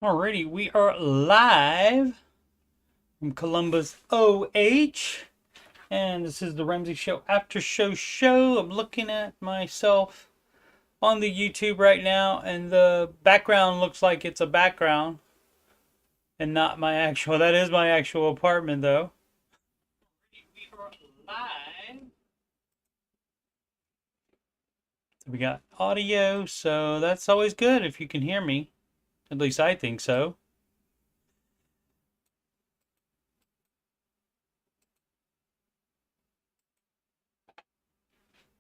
Alrighty, we are live from Columbus, OH, and this is the Ramsey Show Aftershow show. I'm looking at myself on the YouTube right now, and the background looks like it's a background and not my actual. That is my actual apartment, though. We are live. We got audio, so that's always good if you can hear me. At least I think so.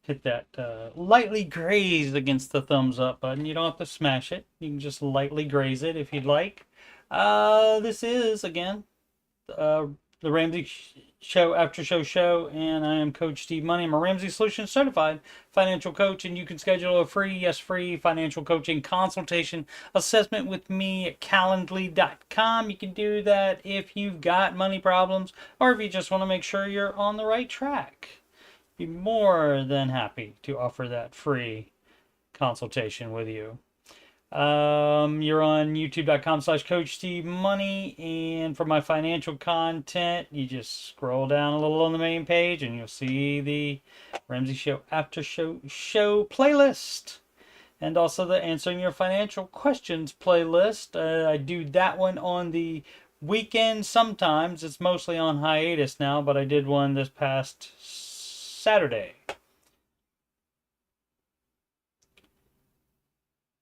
Hit that lightly grazed against the thumbs up button. You don't have to smash it. You can just lightly graze it if you'd like. This is, again, uh, the Ramsey Show After Show, and I am Coach Steve Money. I'm a Ramsey Solutions Certified Financial Coach, and you can schedule a free financial coaching consultation assessment with me at calendly.com. You can do that if you've got money problems or if you just want to make sure you're on the right track. Be more than happy to offer that free consultation with you. You're on youtube.com/coachstevemoney, and for my financial content, you just scroll down a little on the main page and you'll see the Ramsey Show After Show playlist, and also the Answering Your Financial Questions playlist. I do that one on the weekend sometimes. It's mostly on hiatus now, but I did one this past Saturday.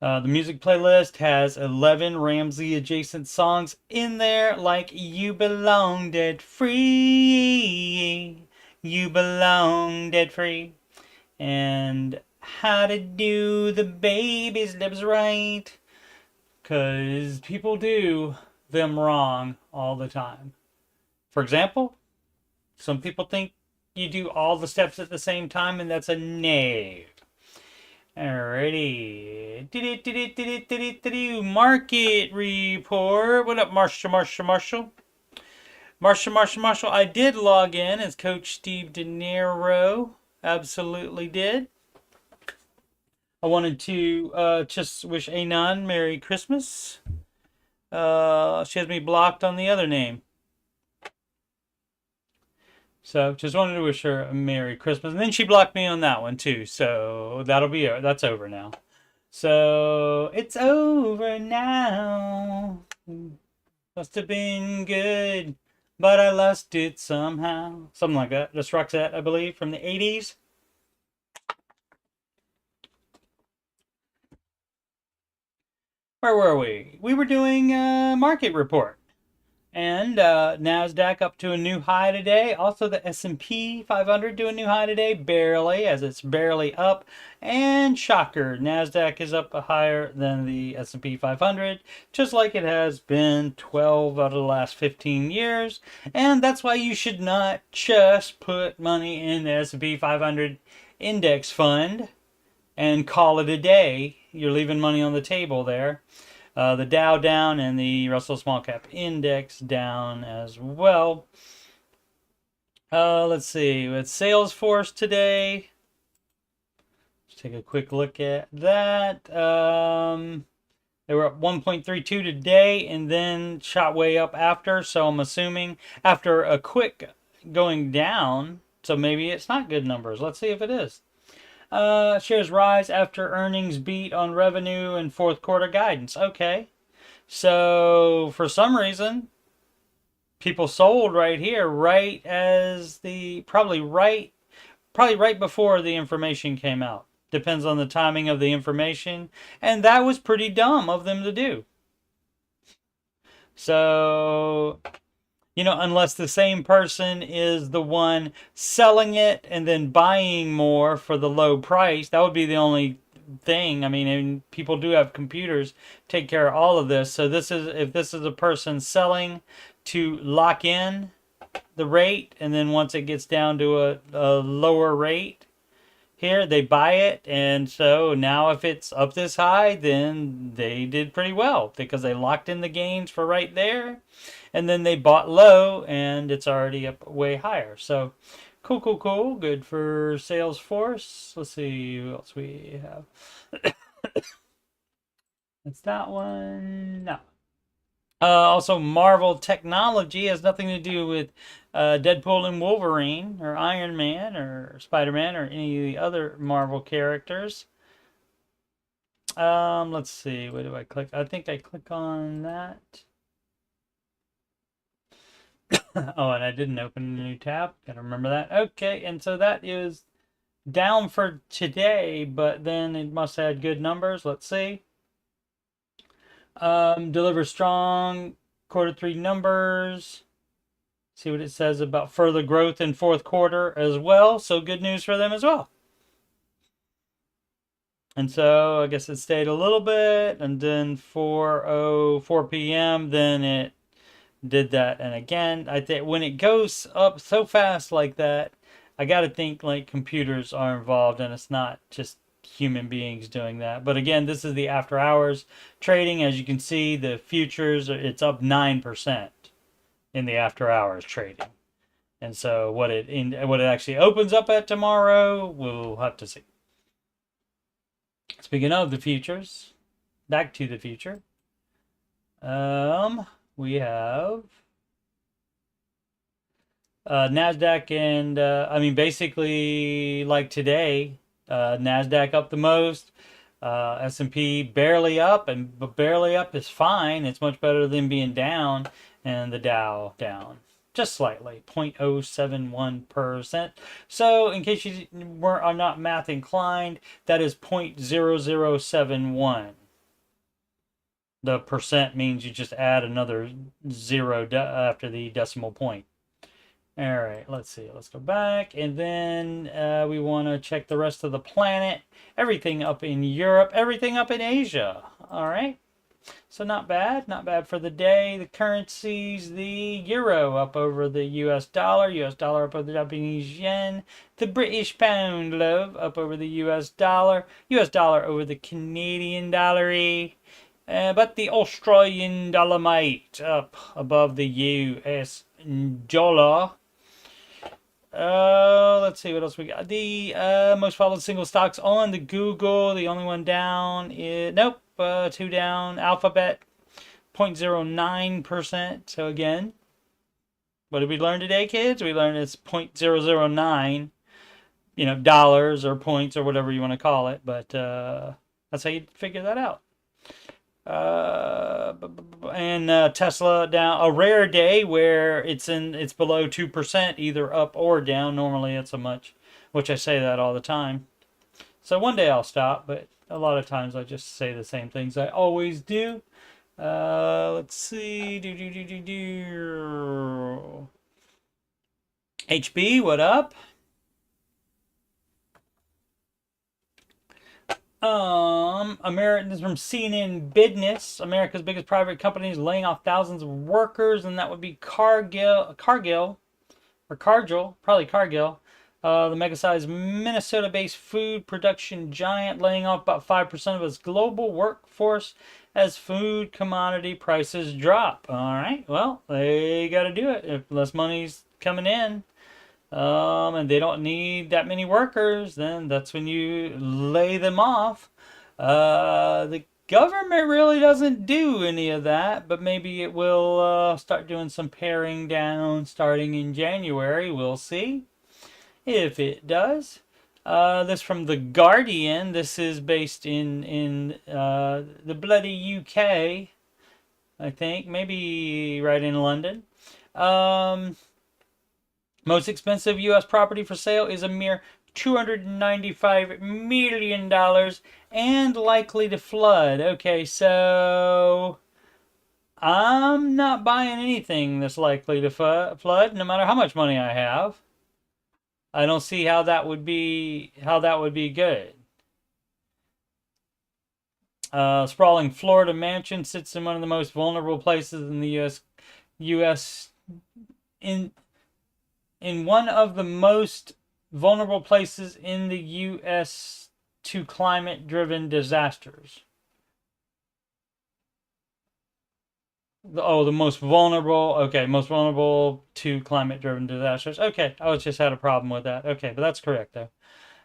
The music playlist has 11 Ramsey adjacent songs in there, like You Belong Dead Free, You Belong Dead Free, and How to Do the Baby's Lips Right, because people do them wrong all the time. For example, some people think you do all the steps at the same time, and that's a no. Alrighty. Market report. What up, Marshall? Marshall. I did log in as Coach Steve De Niro. Absolutely did. I wanted to just wish Anon Merry Christmas. She has me blocked on the other name. So just wanted to wish her a Merry Christmas. And then she blocked me on that one too. So that's over now. So it's over now. Must have been good, but I lost it somehow. Something like that. Just Roxette, I believe, from the 80s. Where were we? We were doing a market report. And NASDAQ up to a new high today. Also, the S&P 500 to a new high today, barely, as it's barely up. And shocker, NASDAQ is up higher than the S&P 500, just like it has been 12 out of the last 15 years. And that's why you should not just put money in the S&P 500 index fund and call it a day. You're leaving money on the table there. The Dow down and the Russell Small Cap Index down as well. Let's see. With Salesforce today, let's take a quick look at that. They were up 1.32 today and then shot way up after. So I'm assuming after a quick going down. So maybe it's not good numbers. Let's see if it is. Shares rise after earnings beat on revenue and fourth quarter guidance. Okay. So for some reason, people sold right here, right as probably right before the information came out. Depends on the timing of the information. And that was pretty dumb of them to do. So, unless the same person is the one selling it and then buying more for the low price, that would be the only thing. I mean, and people do have computers take care of all of this. So if this is a person selling to lock in the rate, and then once it gets down to a lower rate here, they buy it. And so now if it's up this high, then they did pretty well because they locked in the gains for right there. And then they bought low, and it's already up way higher. So, cool. Good for Salesforce. Let's see who else we have. That's that one. No. Also, Marvel technology has nothing to do with Deadpool and Wolverine, or Iron Man, or Spider Man, or any of the other Marvel characters. Let's see. What do I click? I think I click on that. Oh, and I didn't open a new tab. Gotta remember that. Okay, and so that is down for today, but then it must have had good numbers. Let's see. Deliver strong Q3 numbers. See what it says about further growth in fourth quarter as well. So good news for them as well. And so I guess it stayed a little bit, and then 4 p.m. then it did that. And again, I think when it goes up so fast like that, I got to think like computers are involved, and it's not just human beings doing that. But again, this is the after hours trading. As you can see, the futures, it's up 9% in the after hours trading. And so what it actually opens up at tomorrow, we'll have to see. Speaking of the futures, back to the future. We have Nasdaq, and I mean basically like today, Nasdaq up the most, S&P barely up, but barely up is fine. It's much better than being down, and the Dow down just slightly, 0.071%. So in case you are not math inclined, that is 0.0071. The percent means you just add another zero after the decimal point. All right, let's see. Let's go back. And then we want to check the rest of the planet. Everything up in Europe, everything up in Asia. All right. So not bad. Not bad for the day. The currencies, the euro up over the US dollar up over the Japanese yen, the British pound, love, up over the US dollar over the Canadian dollar. But the Australian dollarmite up above the US dollar. Let's see what else we got. The most followed single stocks on the Google. The only one down is nope. Two down. Alphabet, 0.09%. So again, what did we learn today, kids? We learned it's 0.009. Dollars or points or whatever you want to call it. But that's how you figure that out. And Tesla down, a rare day where it's below 2%, either up or down. Normally it's which I say that all the time. So one day I'll stop, but a lot of times I just say the same things I always do. Let's see. HB, what up? This is from CNN Business. America's biggest private company is laying off thousands of workers, and that would be Cargill, probably Cargill. The mega-sized Minnesota-based food production giant laying off about 5% of its global workforce as food commodity prices drop. All right, well, they got to do it if less money's coming in. And they don't need that many workers, then that's when you lay them off. The government really doesn't do any of that, but maybe it will start doing some paring down starting in January. We'll see if it does. This from The Guardian. This is based in the bloody UK, I think. Maybe right in London. Most expensive U.S. property for sale is a mere $295 million and likely to flood. Okay, so I'm not buying anything that's likely to flood, no matter how much money I have. I don't see how that would be good. Sprawling Florida mansion sits in one of the most vulnerable places in the U.S. in one of the most vulnerable places in the U.S. to climate-driven disasters. The most vulnerable. Okay, most vulnerable to climate-driven disasters. Okay, I just had a problem with that. Okay, but that's correct, though.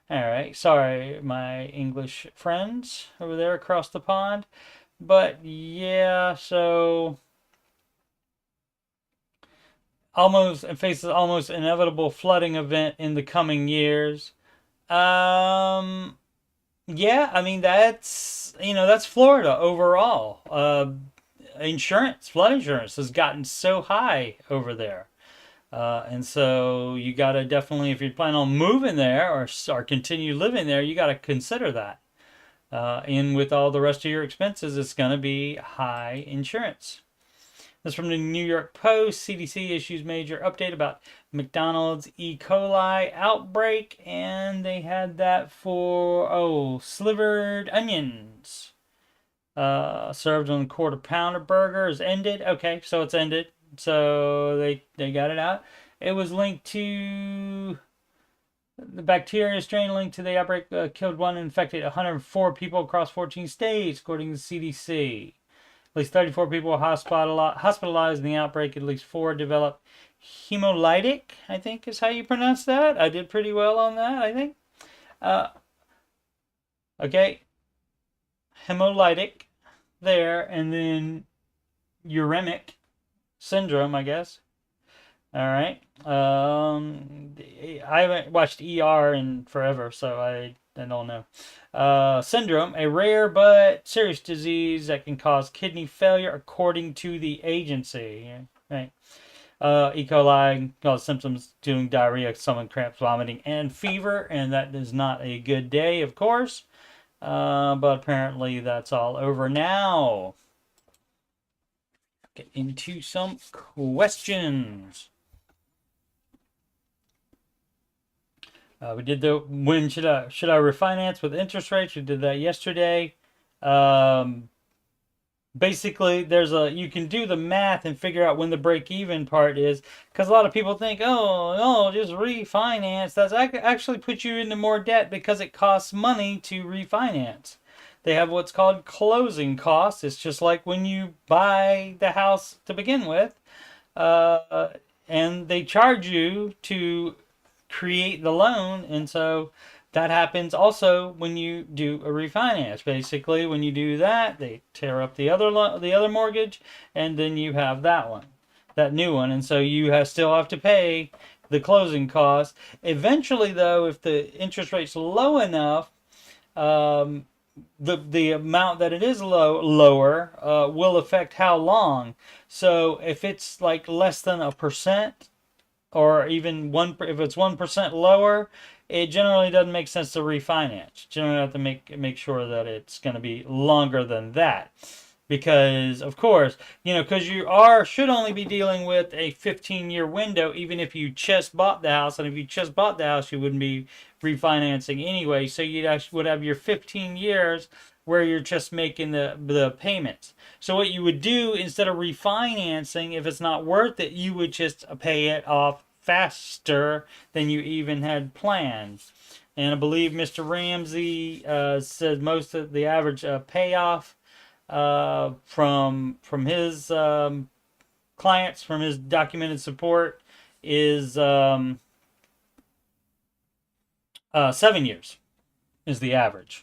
All right, sorry, my English friends over there across the pond. But, yeah, so faces almost inevitable flooding event in the coming years. Um, yeah, I mean that's Florida overall. Flood insurance has gotten so high over there. And so you got to definitely, if you plan on moving there or continue living there, you got to consider that. And with all the rest of your expenses, it's going to be high insurance. This is from the New York Post. CDC issues major update about McDonald's E. coli outbreak, and they had that for slivered onions served on a quarter pounder burger is ended. Okay, so it's ended. So they got it out. It was linked to the bacteria strain linked to the outbreak killed one and infected 104 people across 14 states, according to the CDC. At least 34 people were hospitalized in the outbreak. At least 4 developed hemolytic, I think is how you pronounce that. I did pretty well on that, I think. Okay. Hemolytic there, and then uremic syndrome, I guess. All right. I haven't watched ER in forever, so I don't know. Syndrome, a rare but serious disease that can cause kidney failure, according to the agency. Right. E. coli causes symptoms including diarrhea, stomach cramps, vomiting, and fever, and that is not a good day, of course. But apparently that's all over now. Get into some questions. We did the when should I refinance with interest rates? We did that yesterday. Basically, you can do the math and figure out when the break even part is, because a lot of people think, oh no, just refinance. That's actually put you into more debt because it costs money to refinance. They have what's called closing costs. It's just like when you buy the house to begin with, and they charge you to create the loan, and so that happens also when you do a refinance. Basically, when you do that, they tear up the other mortgage, and then you have that new one, and so you still have to pay the closing costs. Eventually, though, if the interest rate's low enough, the amount that it is lower will affect how long. So if it's like less than 1%, or even if it's 1% lower, it generally doesn't make sense to refinance. Generally, have to make sure that it's going to be longer than that, because of course, because you should only be dealing with a 15-year window, even if you just bought the house. And if you just bought the house, you wouldn't be refinancing anyway. So you would have your 15 years where you're just making the payments. So what you would do, instead of refinancing, if it's not worth it, you would just pay it off faster than you even had planned. And I believe Mr. Ramsey said most of the average payoff from his clients, from his documented support, is 7 years is the average.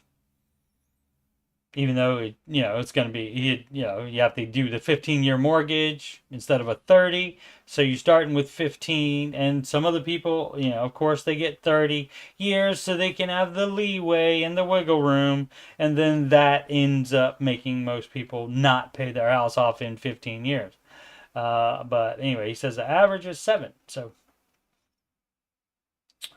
Even though it's going to be, you have to do the 15-year mortgage instead of a 30. So you're starting with 15, and some of the people, of course, they get 30 years so they can have the leeway and the wiggle room, and then that ends up making most people not pay their house off in 15 years. But anyway, he says the average is 7. So.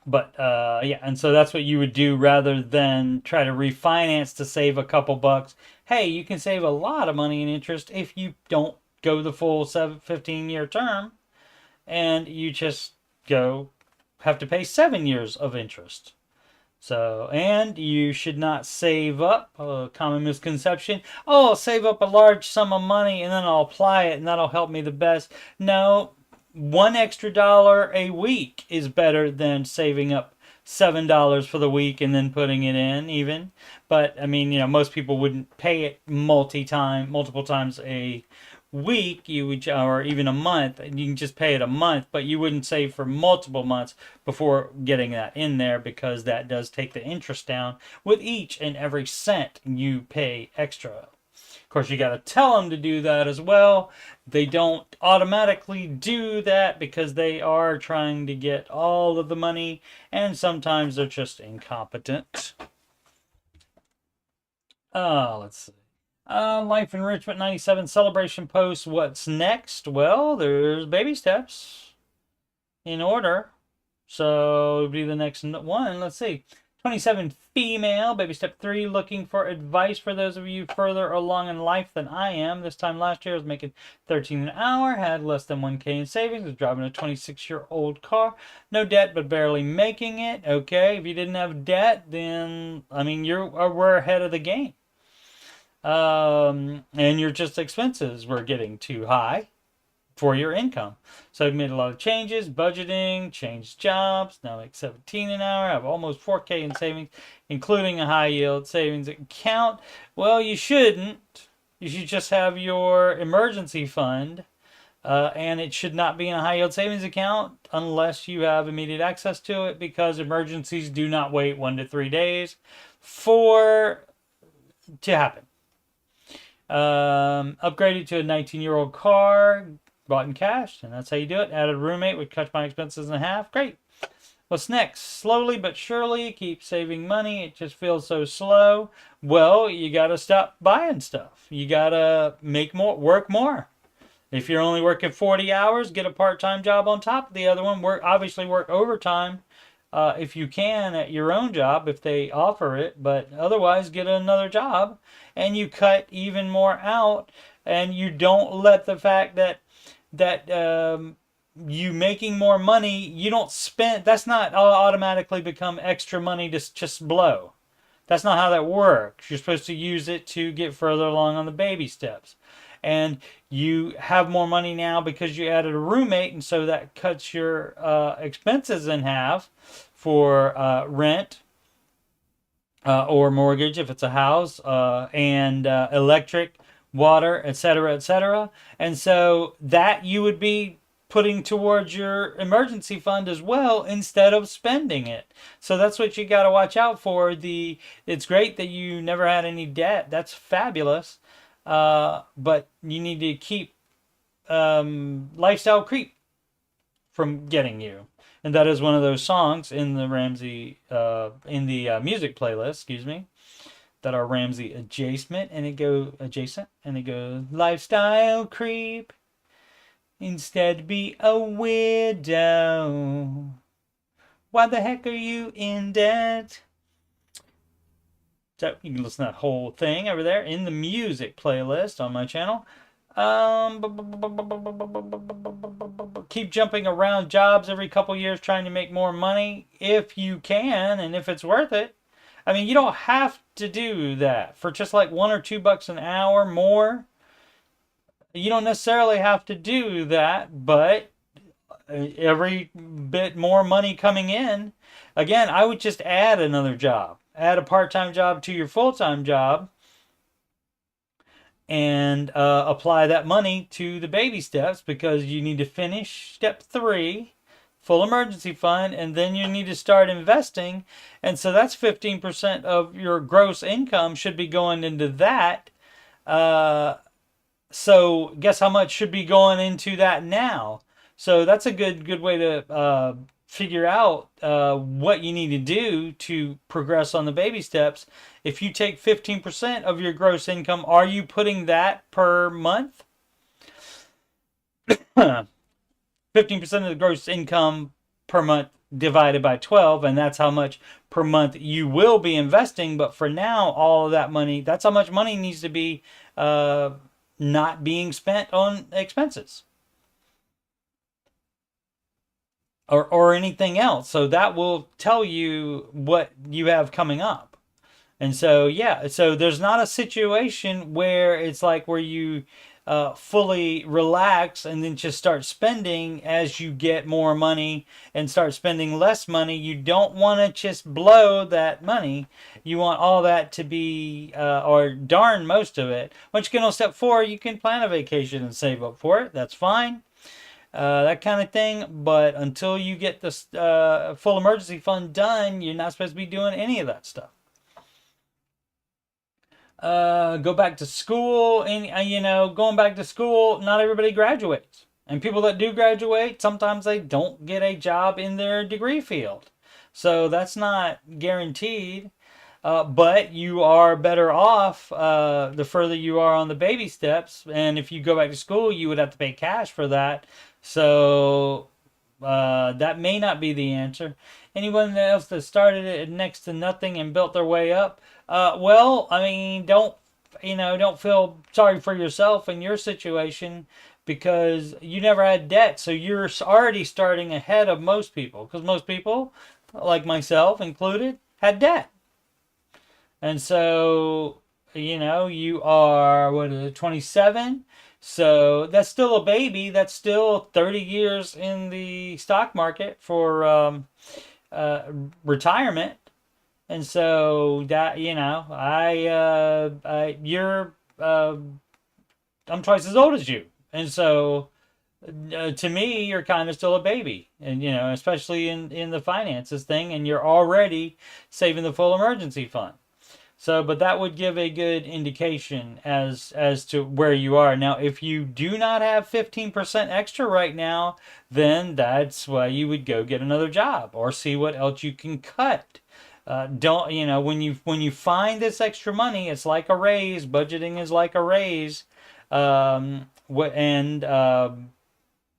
But yeah, and so that's what you would do rather than try to refinance to save a couple bucks. Hey, you can save a lot of money in interest if you don't go the full 15-year term, and you just have to pay 7 years of interest. So, and you should not save up, a common misconception, I'll save up a large sum of money and then I'll apply it and that'll help me the best. No. $1 extra a week is better than saving up $7 for the week and then putting it in even. But I mean, most people wouldn't pay it multiple times a week, or even a month. You can just pay it a month, but you wouldn't save for multiple months before getting that in there, because that does take the interest down with each and every cent you pay extra. Of course, you got to tell them to do that as well. They don't automatically do that because they are trying to get all of the money, and sometimes they're just incompetent. Let's see. Life Enrichment 97 celebration post. What's next? Well, there's baby steps in order. So it'll be the next one. Let's see. 27 female, baby step 3, looking for advice for those of you further along in life than I am. This time last year I was making $13 an hour, had less than $1K in savings, was driving a 26-year-old car, no debt but barely making it. Okay, if you didn't have debt, then I mean we're ahead of the game. And your just expenses were getting too high for your income. So I've made a lot of changes, budgeting, changed jobs, now I make $17 an hour, I have almost $4K in savings, including a high yield savings account. Well, you shouldn't. You should just have your emergency fund, and it should not be in a high yield savings account unless you have immediate access to it, because emergencies do not wait 1 to 3 days to happen. Upgraded to a 19-year-old car, bought in cash, and that's how you do it. Added a roommate, would cut my expenses in half. Great. What's next? Slowly but surely, keep saving money. It just feels so slow. Well, you got to stop buying stuff. You got to make more, work more. If you're only working 40 hours, get a part-time job on top of the other one. Obviously work overtime if you can at your own job, if they offer it. But otherwise, get another job, and you cut even more out. And you don't let the fact that you making more money, you don't spend, that's not automatically become extra money to just blow. That's not how that works. You're supposed to use it to get further along on the baby steps. And you have more money now because you added a roommate, and so that cuts your expenses in half for rent or mortgage if it's a house, and electric, water, etc., etc. And so that you would be putting towards your emergency fund as well instead of spending it. So that's what you got to watch out for. It's great that you never had any debt. That's fabulous. But you need to keep lifestyle creep from getting you. And that is one of those songs in the Ramsey music playlist, excuse me, that are Ramsey adjacent, and it goes lifestyle creep, instead be a widow. Why the heck are you in debt? So you can listen to that whole thing over there in the music playlist on my channel. Keep jumping around jobs every couple years trying to make more money if you can, and if it's worth it. I mean, you don't have to do that for just like $1 or $2 an hour more. You don't necessarily have to do that, but every bit more money coming in, again, I would just add another job. Add a part-time job to your full-time job, and apply that money to the baby steps, because you need to finish step 3, full emergency fund, and then you need to start investing. And so that's 15% of your gross income should be going into that. So guess how much should be going into that now? So that's a good way to figure out what you need to do to progress on the baby steps. If you take 15% of your gross income, are you putting that per month? 15% of the gross income per month divided by 12, and that's how much per month you will be investing. But for now, all of that money, that's how much money needs to be not being spent on expenses or anything else. So that will tell you what you have coming up. And so, yeah, so there's not a situation where it's like where you fully relax and then just start spending as you get more money and start spending less money. You don't want to just blow that money. You want all that to be, or darn most of it. Once you get on step 4, you can plan a vacation and save up for it. That's fine. That kind of thing. But until you get this full emergency fund done, you're not supposed to be doing any of that stuff. Go back to school, and going back to school, not everybody graduates, and people that do graduate, sometimes they don't get a job in their degree field, so that's not guaranteed. But you are better off the further you are on the baby steps, and if you go back to school, you would have to pay cash for that. So that may not be the answer. Anyone else that started it at next to nothing and built their way up, well, I mean, don't feel sorry for yourself in your situation because you never had debt, so you're already starting ahead of most people. Because most people, like myself included, had debt, and so you are, what is it, 27. So that's still a baby. That's still 30 years in the stock market for retirement. And so that, I'm twice as old as you. And so to me, you're kind of still a baby. And, especially in the finances thing, and you're already saving the full emergency fund. So, but that would give a good indication as to where you are. Now, if you do not have 15% extra right now, then that's why you would go get another job or see what else you can cut. Don't when you find this extra money, it's like a raise. Budgeting is like a raise, and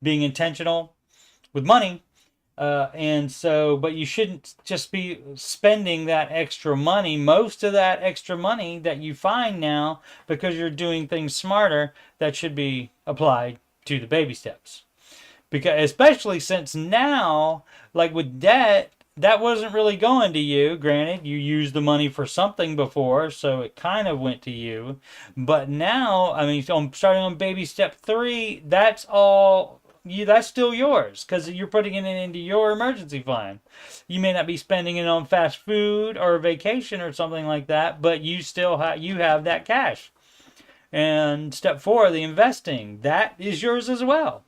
being intentional with money. And so, but you shouldn't just be spending that extra money. Most of that extra money that you find now, because you're doing things smarter, that should be applied to the baby steps. Because especially since now, like with debt, that wasn't really going to you. Granted, you used the money for something before, so it kind of went to you. But now, I mean, starting on baby step 3, that's all that's still yours because you're putting it into your emergency fund. You may not be spending it on fast food or vacation or something like that, but you still have that cash. And step 4, the investing, that is yours as well.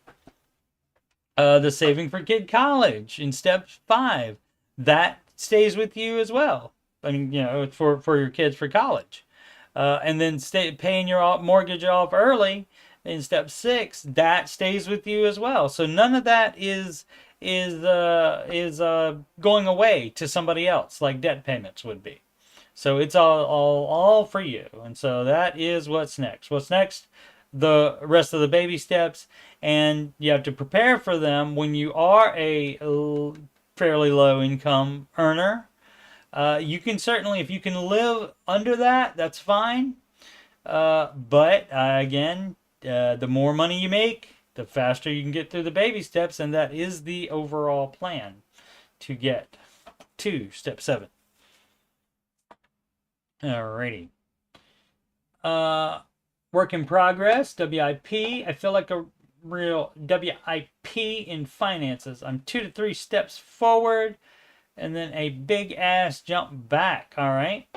The saving for kid college in step 5, that stays with you as well. I mean, for your kids for college. And then paying your mortgage off early in step 6, that stays with you as well. So none of that is going away to somebody else like debt payments would be. So it's all for you. And so that is what's next. What's next? The rest of the baby steps, and you have to prepare for them when you are a fairly low income earner. You can certainly, if you can live under that, that's fine. But again, the more money you make, the faster you can get through the baby steps, and that is the overall plan to get to step 7. Alrighty. Work in progress, WIP. I feel like a real WIP in finances. I'm 2 to 3 steps forward, and then a big ass jump back. All right.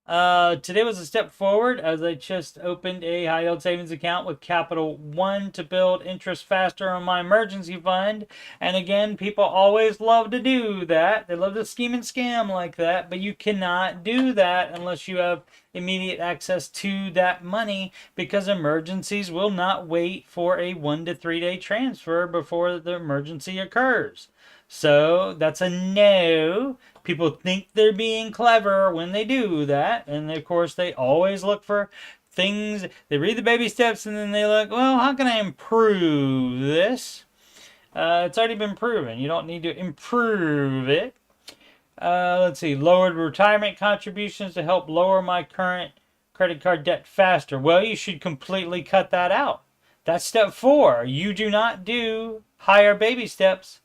Today was a step forward as I just opened a high yield savings account with Capital One to build interest faster on my emergency fund. And again, people always love to do that. They love to scheme and scam like that, but you cannot do that unless you have immediate access to that money, because emergencies will not wait for a 1 to 3 day transfer before the emergency occurs. So that's a no. People think they're being clever when they do that. And of course, they always look for things. They read the baby steps and then they look, well, how can I improve this? It's already been proven. You don't need to improve it. Let's see. Lowered retirement contributions to help lower my current credit card debt faster. Well, you should completely cut that out. That's step 4. You do not do higher baby steps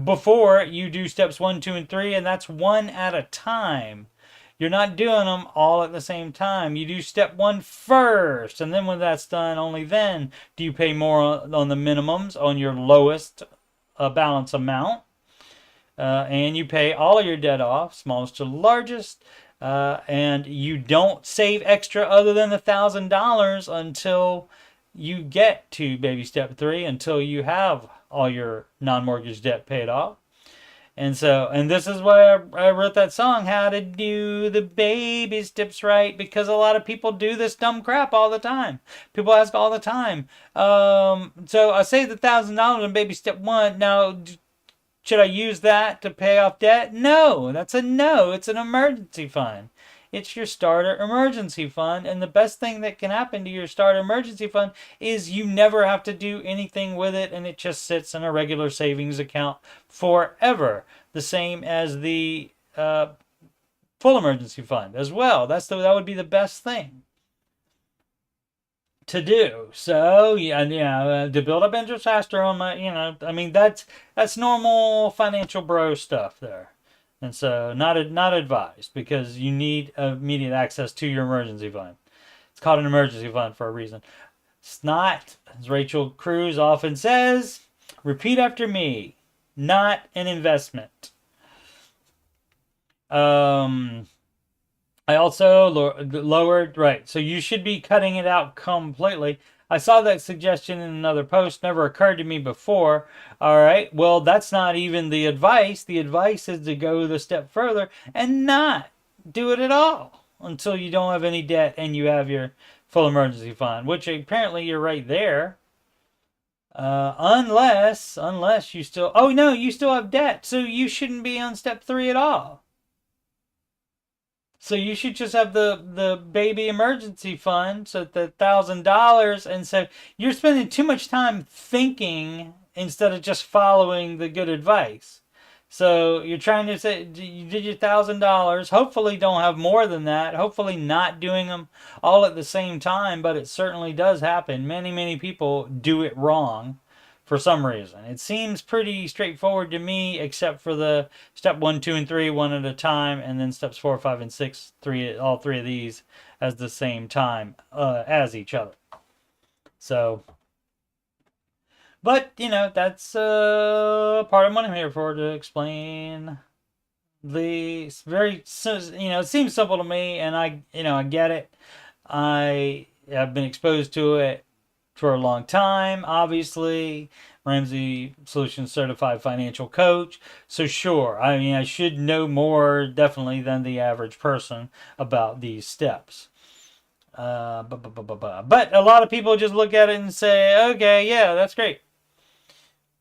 before you do steps 1, 2, and 3, and that's one at a time. You're not doing them all at the same time. You do step 1 first, and then when that's done, only then do you pay more on the minimums on your lowest balance amount. And you pay all of your debt off, smallest to largest, and you don't save extra other than $1,000 until you get to baby step 3, until you have all your non-mortgage debt paid off. And this is why I wrote that song, How to Do the Baby Steps Right, because a lot of people do this dumb crap all the time. People ask all the time. So I saved $1,000 in baby step one. Now, should I use that to pay off debt? No, that's a no. It's an emergency fund. It's your starter emergency fund. And the best thing that can happen to your starter emergency fund is you never have to do anything with it, and it just sits in a regular savings account forever. The same as the full emergency fund as well. That would be the best thing to do. So to build up interest faster on my, I mean, that's normal financial bro stuff there. And so not advised, because you need immediate access to your emergency fund. It's called an emergency fund for a reason. It's not, as Rachel Cruz often says, repeat after me, not an investment. I also lowered, right, so you should be cutting it out completely. I saw that suggestion in another post, never occurred to me before. All right, well, that's not even the advice. The advice is to go the step further and not do it at all until you don't have any debt and you have your full emergency fund, which apparently you're right there. Unless you still, oh no, you still have debt, so you shouldn't be on step 3 at all. So you should just have the baby emergency fund, so the $1,000, and so you're spending too much time thinking instead of just following the good advice. So you're trying to say you did your $1,000. Hopefully, don't have more than that. Hopefully, not doing them all at the same time. But it certainly does happen. Many people do it wrong for some reason. It seems pretty straightforward to me, except for the step 1, 2, and 3, one at a time, and then steps 4, 5, and 6, all three of these at the same time as each other. So, but that's part of what I'm here for, to explain the very, it seems simple to me, and I get it. I have been exposed to it for a long time, obviously. Ramsey Solutions Certified Financial Coach. So sure, I mean, I should know more definitely than the average person about these steps. But a lot of people just look at it and say, okay, yeah, that's great.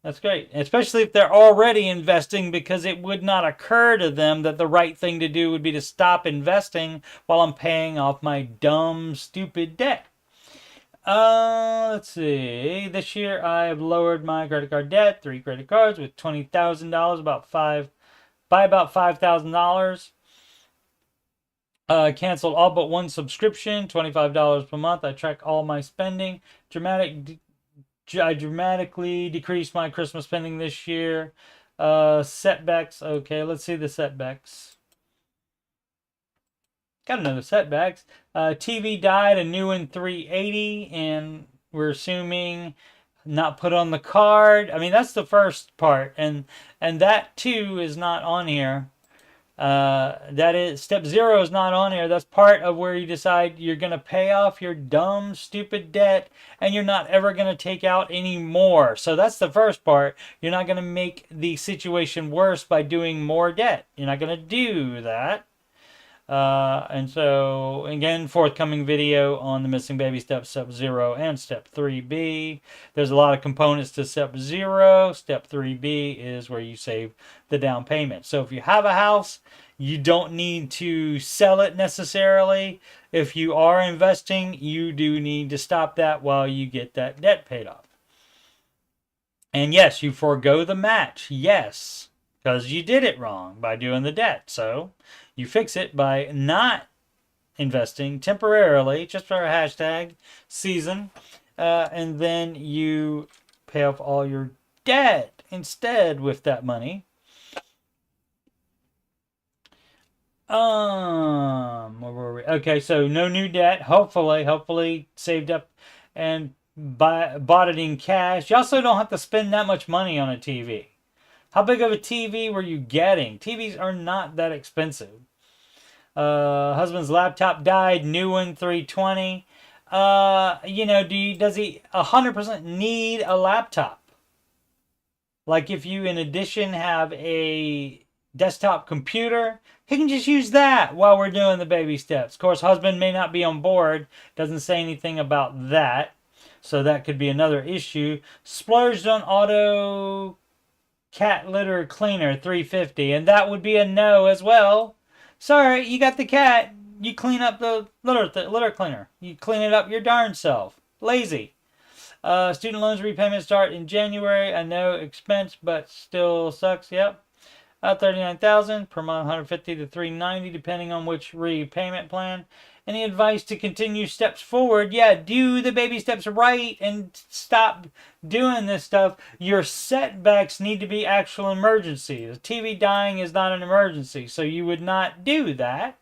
That's great. Especially if they're already investing, because it would not occur to them that the right thing to do would be to stop investing while I'm paying off my dumb, stupid debt. Let's see. This year I have lowered my credit card debt, 3 credit cards with $20,000, by about $5,000. Canceled all but one subscription, $25 per month. I track all my spending. I dramatically decreased my Christmas spending this year. Setbacks. Okay, let's see the setbacks. Got another setbacks. TV died, a new one $380, and we're assuming not put on the card. I mean, that's the first part, and that too is not on here. That is step 0 is not on here. That's part of where you decide you're gonna pay off your dumb, stupid debt, and you're not ever gonna take out any more. So that's the first part. You're not gonna make the situation worse by doing more debt. You're not gonna do that. And so, again, forthcoming video on the missing baby step 0 and step 3B. There's a lot of components to step 0. Step 3B is where you save the down payment. So if you have a house, you don't need to sell it necessarily. If you are investing, you do need to stop that while you get that debt paid off. And yes, you forego the match. Yes, because you did it wrong by doing the debt. So you fix it by not investing temporarily, just for a hashtag season, and then you pay off all your debt instead with that money. Where were we? Okay, so no new debt. Hopefully saved up and bought it in cash. You also don't have to spend that much money on a TV. How big of a TV were you getting? TVs are not that expensive. Husband's laptop died, new one $320. Does he 100% need a laptop? Like if you, in addition, have a desktop computer, he can just use that while we're doing the baby steps. Of course, husband may not be on board. Doesn't say anything about that. So that could be another issue. Splurged on auto cat litter cleaner, $350, and that would be a no as well. Sorry, you got the cat. You clean up the litter cleaner. You clean it up your darn self. Lazy. Student loans repayment start in January. I know expense, but still sucks. Yep. $39,000 per month, $150 to $390 depending on which repayment plan. Any advice to continue steps forward? Yeah, do the baby steps right and stop doing this stuff. Your setbacks need to be actual emergencies. TV dying is not an emergency, so you would not do that.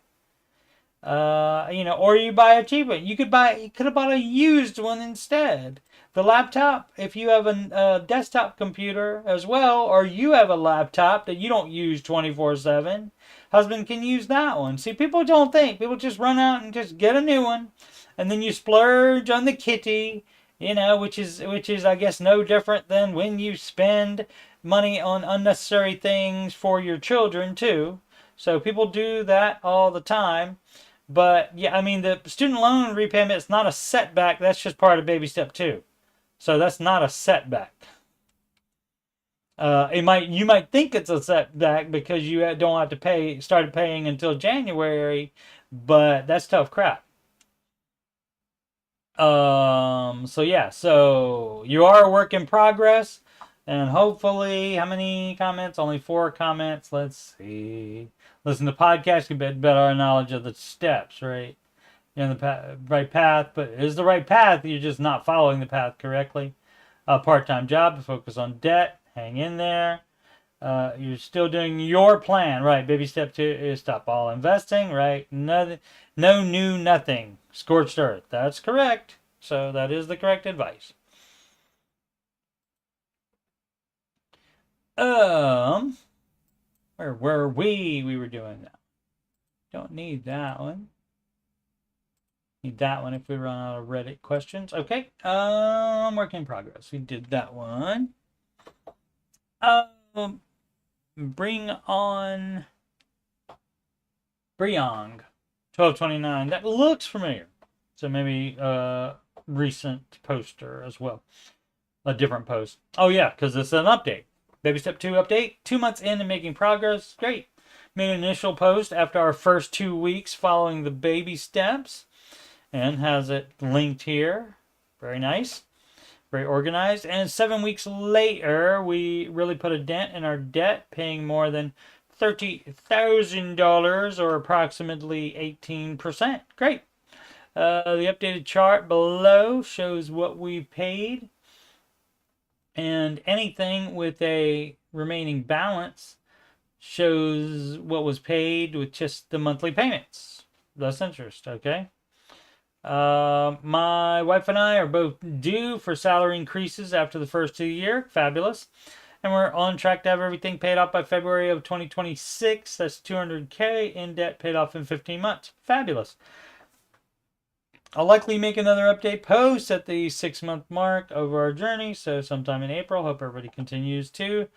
Or you buy a cheap one. You could have bought a used one instead. The laptop, if you have a desktop computer as well, or you have a laptop that you don't use 24/7, husband can use that one. See, people don't think. People just run out and just get a new one, and then you splurge on the kitty, which is I guess no different than when you spend money on unnecessary things for your children too. So people do that all the time. But yeah, I mean, the student loan repayment is not a setback. That's just part of baby step 2. So that's not a setback. You might think it's a setback because you don't have to started paying until January, but that's tough crap. So yeah, so you are a work in progress, and hopefully, how many comments? Only 4 comments. Let's see. Listen to podcasts, you get better knowledge of the steps, right? You're on the right path, but it is the right path. You're just not following the path correctly. A part-time job to focus on debt. Hang in there. You're still doing your plan, right? Baby step 2 is stop all investing, right? No new nothing. Scorched earth. That's correct. So that is the correct advice. Where were we? We were doing that. Don't need that one. Need that one if we run out of Reddit questions. Okay. Work in progress. We did that one. Bring on Briong 1229. That looks familiar. So maybe recent poster as well. A different post. Oh yeah, because it's an update. Baby step 2 update. 2 months in and making progress. Great. Made an initial post after our first 2 weeks following the baby steps. And has it linked here. Very nice. Very organized. And 7 weeks later, we really put a dent in our debt, paying more than $30,000 or approximately 18%. Great. The updated chart below shows what we paid. And anything with a remaining balance shows what was paid with just the monthly payments. Less interest, okay? My wife and I are both due for salary increases after the first 2 years. Fabulous. And we're on track to have everything paid off by February of 2026. That's $200K in debt paid off in 15 months. Fabulous. I'll likely make another update post at the 6-month mark over our journey. So sometime in April. Hope everybody continues to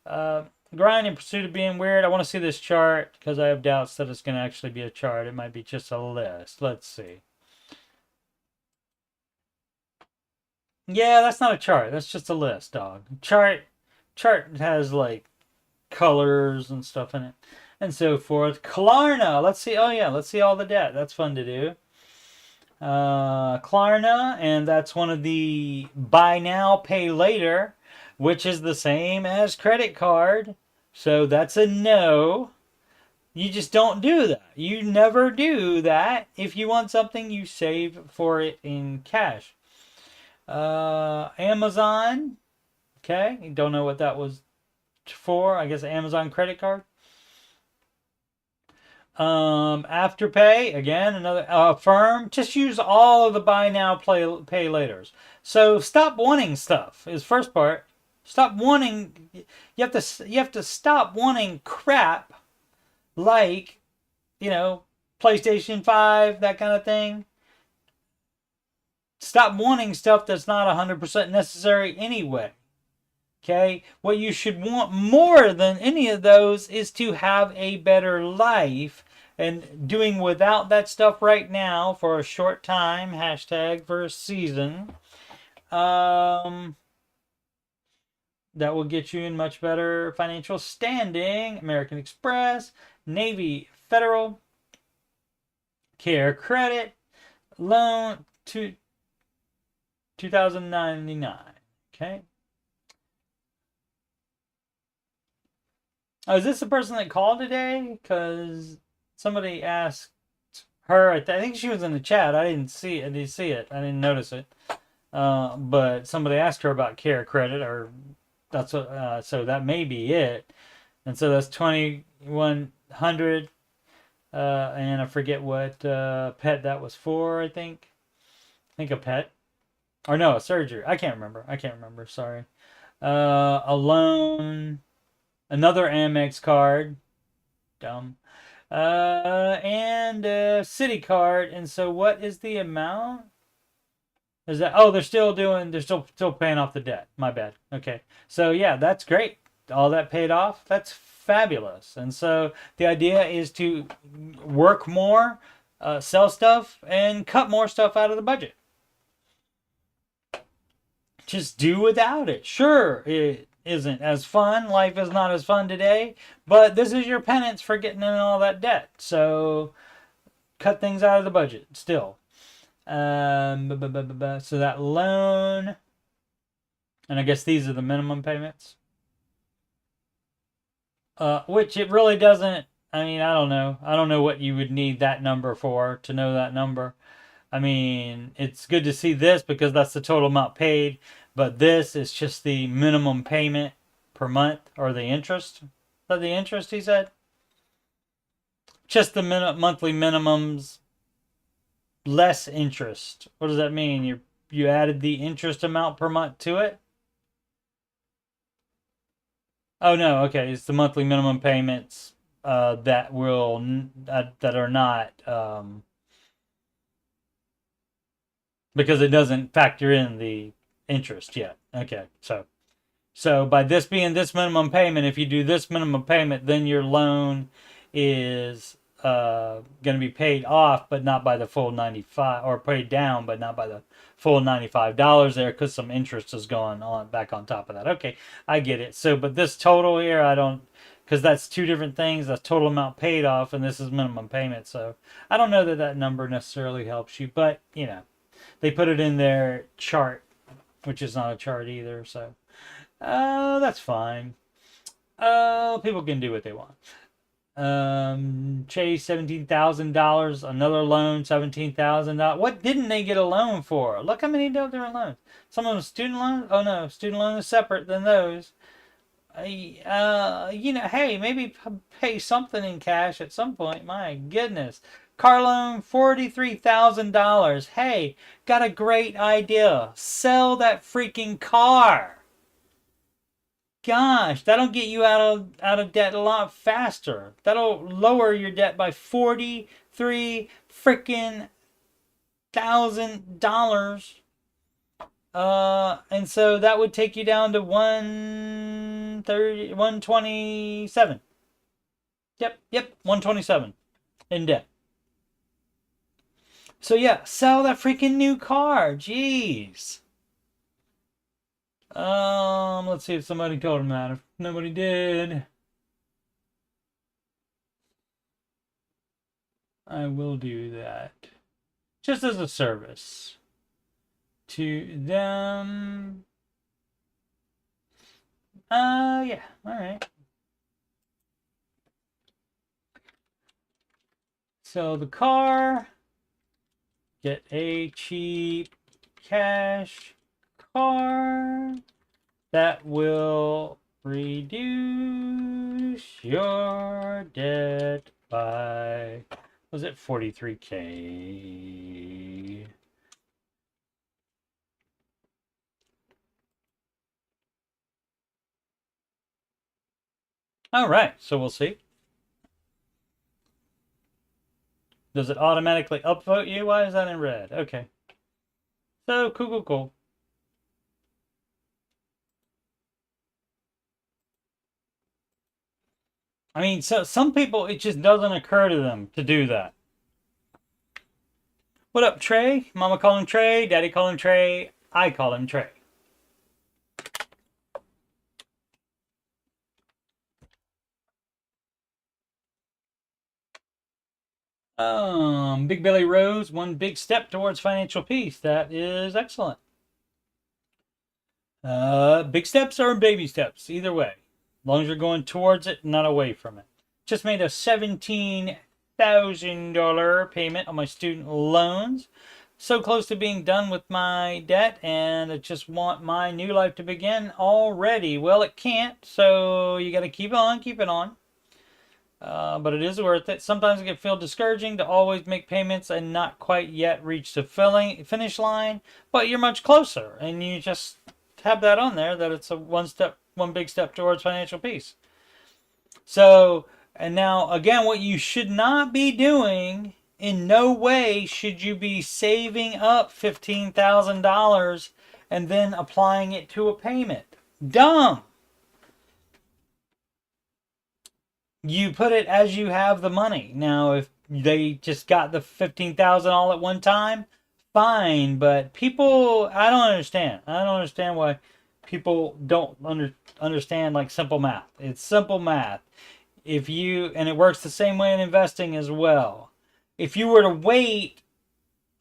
grind in pursuit of being weird. I want to see this chart because I have doubts that it's going to actually be a chart. It might be just a list. Let's see. Yeah, that's not a chart. That's just a list, dog. Chart has like colors and stuff in it and so forth. Klarna. Let's see. Oh yeah, let's see all the debt. That's fun to do. Klarna, and that's one of the buy now, pay later, which is the same as credit card. So that's a no. You just don't do that. You never do that. If you want something, you save for it in cash. Amazon. Okay, you don't know what that was for. I guess Amazon credit card. Afterpay, again, another firm. Just use all of the buy now, pay laters. So stop wanting stuff is first part. Stop wanting. You have to stop wanting crap like, PlayStation 5, that kind of thing. Stop wanting stuff that's not 100% necessary anyway. Okay? What you should want more than any of those is to have a better life. And doing without that stuff right now for a short time, hashtag for a season, that will get you in much better financial standing. American Express, Navy Federal, Care Credit, loan to 2099. Okay. Oh, is this the person that called today? Because somebody asked her. I think she was in the chat. I didn't see it. I didn't see it. I didn't notice it. But somebody asked her about Care Credit, or that's what. So that may be it. And so that's 2,100. And I forget what pet that was for. I think a pet, or no, a surgery. I can't remember. Sorry. A loan, another Amex card. Dumb. And a Citi card. And so what is the amount? Is that, oh, they're still paying off the debt. My bad. Okay. So yeah, that's great. All that paid off. That's fabulous. And so the idea is to work more, sell stuff, and cut more stuff out of the budget. Just do without it. Sure, it isn't as fun. Life is not as fun today, but this is your penance for getting in all that debt. So cut things out of the budget still. So that loan, and I guess these are the minimum payments. Which it really doesn't. I mean, I don't know. I don't know what you would need that number for to know that number. I mean, it's good to see this because that's the total amount paid, but this is just the minimum payment per month, or the interest. Is that the interest he said? Just the monthly minimums less interest. What does that mean? You added the interest amount per month to it? Oh no, okay, it's the monthly minimum payments that are not because it doesn't factor in the interest yet. Okay, so by this being this minimum payment, if you do this minimum payment, then your loan is going to be paid off, but not by the full 95, or paid down, but not by the full $95 there, because some interest is going on back on top of that. Okay, I get it. So, but this total here, I don't, because that's two different things. That's total amount paid off, and this is minimum payment. So I don't know that that number necessarily helps you, but you know, they put it in their chart, which is not a chart either. So that's fine. People can do what they want. Chase $17,000, another loan $17,000. What didn't they get a loan for? Look how many different loans. Some of them student loans. Oh no, student loan is separate than those. You know, hey, maybe pay something in cash at some point. My goodness. Car loan $43,000. Hey, got a great idea. Sell that freaking car. Gosh, that'll get you out of debt a lot faster. That'll lower your debt by $43 freaking $1,000. And so that would take you down to 127. Yep, 127 in debt. So yeah, sell that freaking new car. Jeez. Let's see if somebody told him that. If nobody did, I will do that. Just as a service to them. Yeah, alright. Sell the car. Get a cheap cash car that will reduce your debt by, was it 43K? All right, so we'll see. Does it automatically upvote you? Why is that in red? Okay. So, cool. I mean, so some people, it just doesn't occur to them to do that. What up, Trey? Mama call him Trey, Daddy call him Trey, I call him Trey. Big Billy Rose, one big step towards financial peace. That is excellent. Big steps or baby steps, either way. As long as you're going towards it, not away from it. Just made a $17,000 payment on my student loans. So close to being done with my debt, and I just want my new life to begin already. Well, it can't, so you got to keep on, keep it on. But it is worth it. Sometimes it can feel discouraging to always make payments and not quite yet reach the finish line, but you're much closer, and you just have that on there that it's a one big step towards financial peace. So, and now again, what you should not be doing, in no way should you be saving up $15,000 and then applying it to a payment. Dumb. You put it as you have the money. Now, if they just got the $15,000 all at one time, fine. But people, I don't understand. I don't understand why people don't understand like simple math. It's simple math. If you, and it works the same way in investing as well. If you were to wait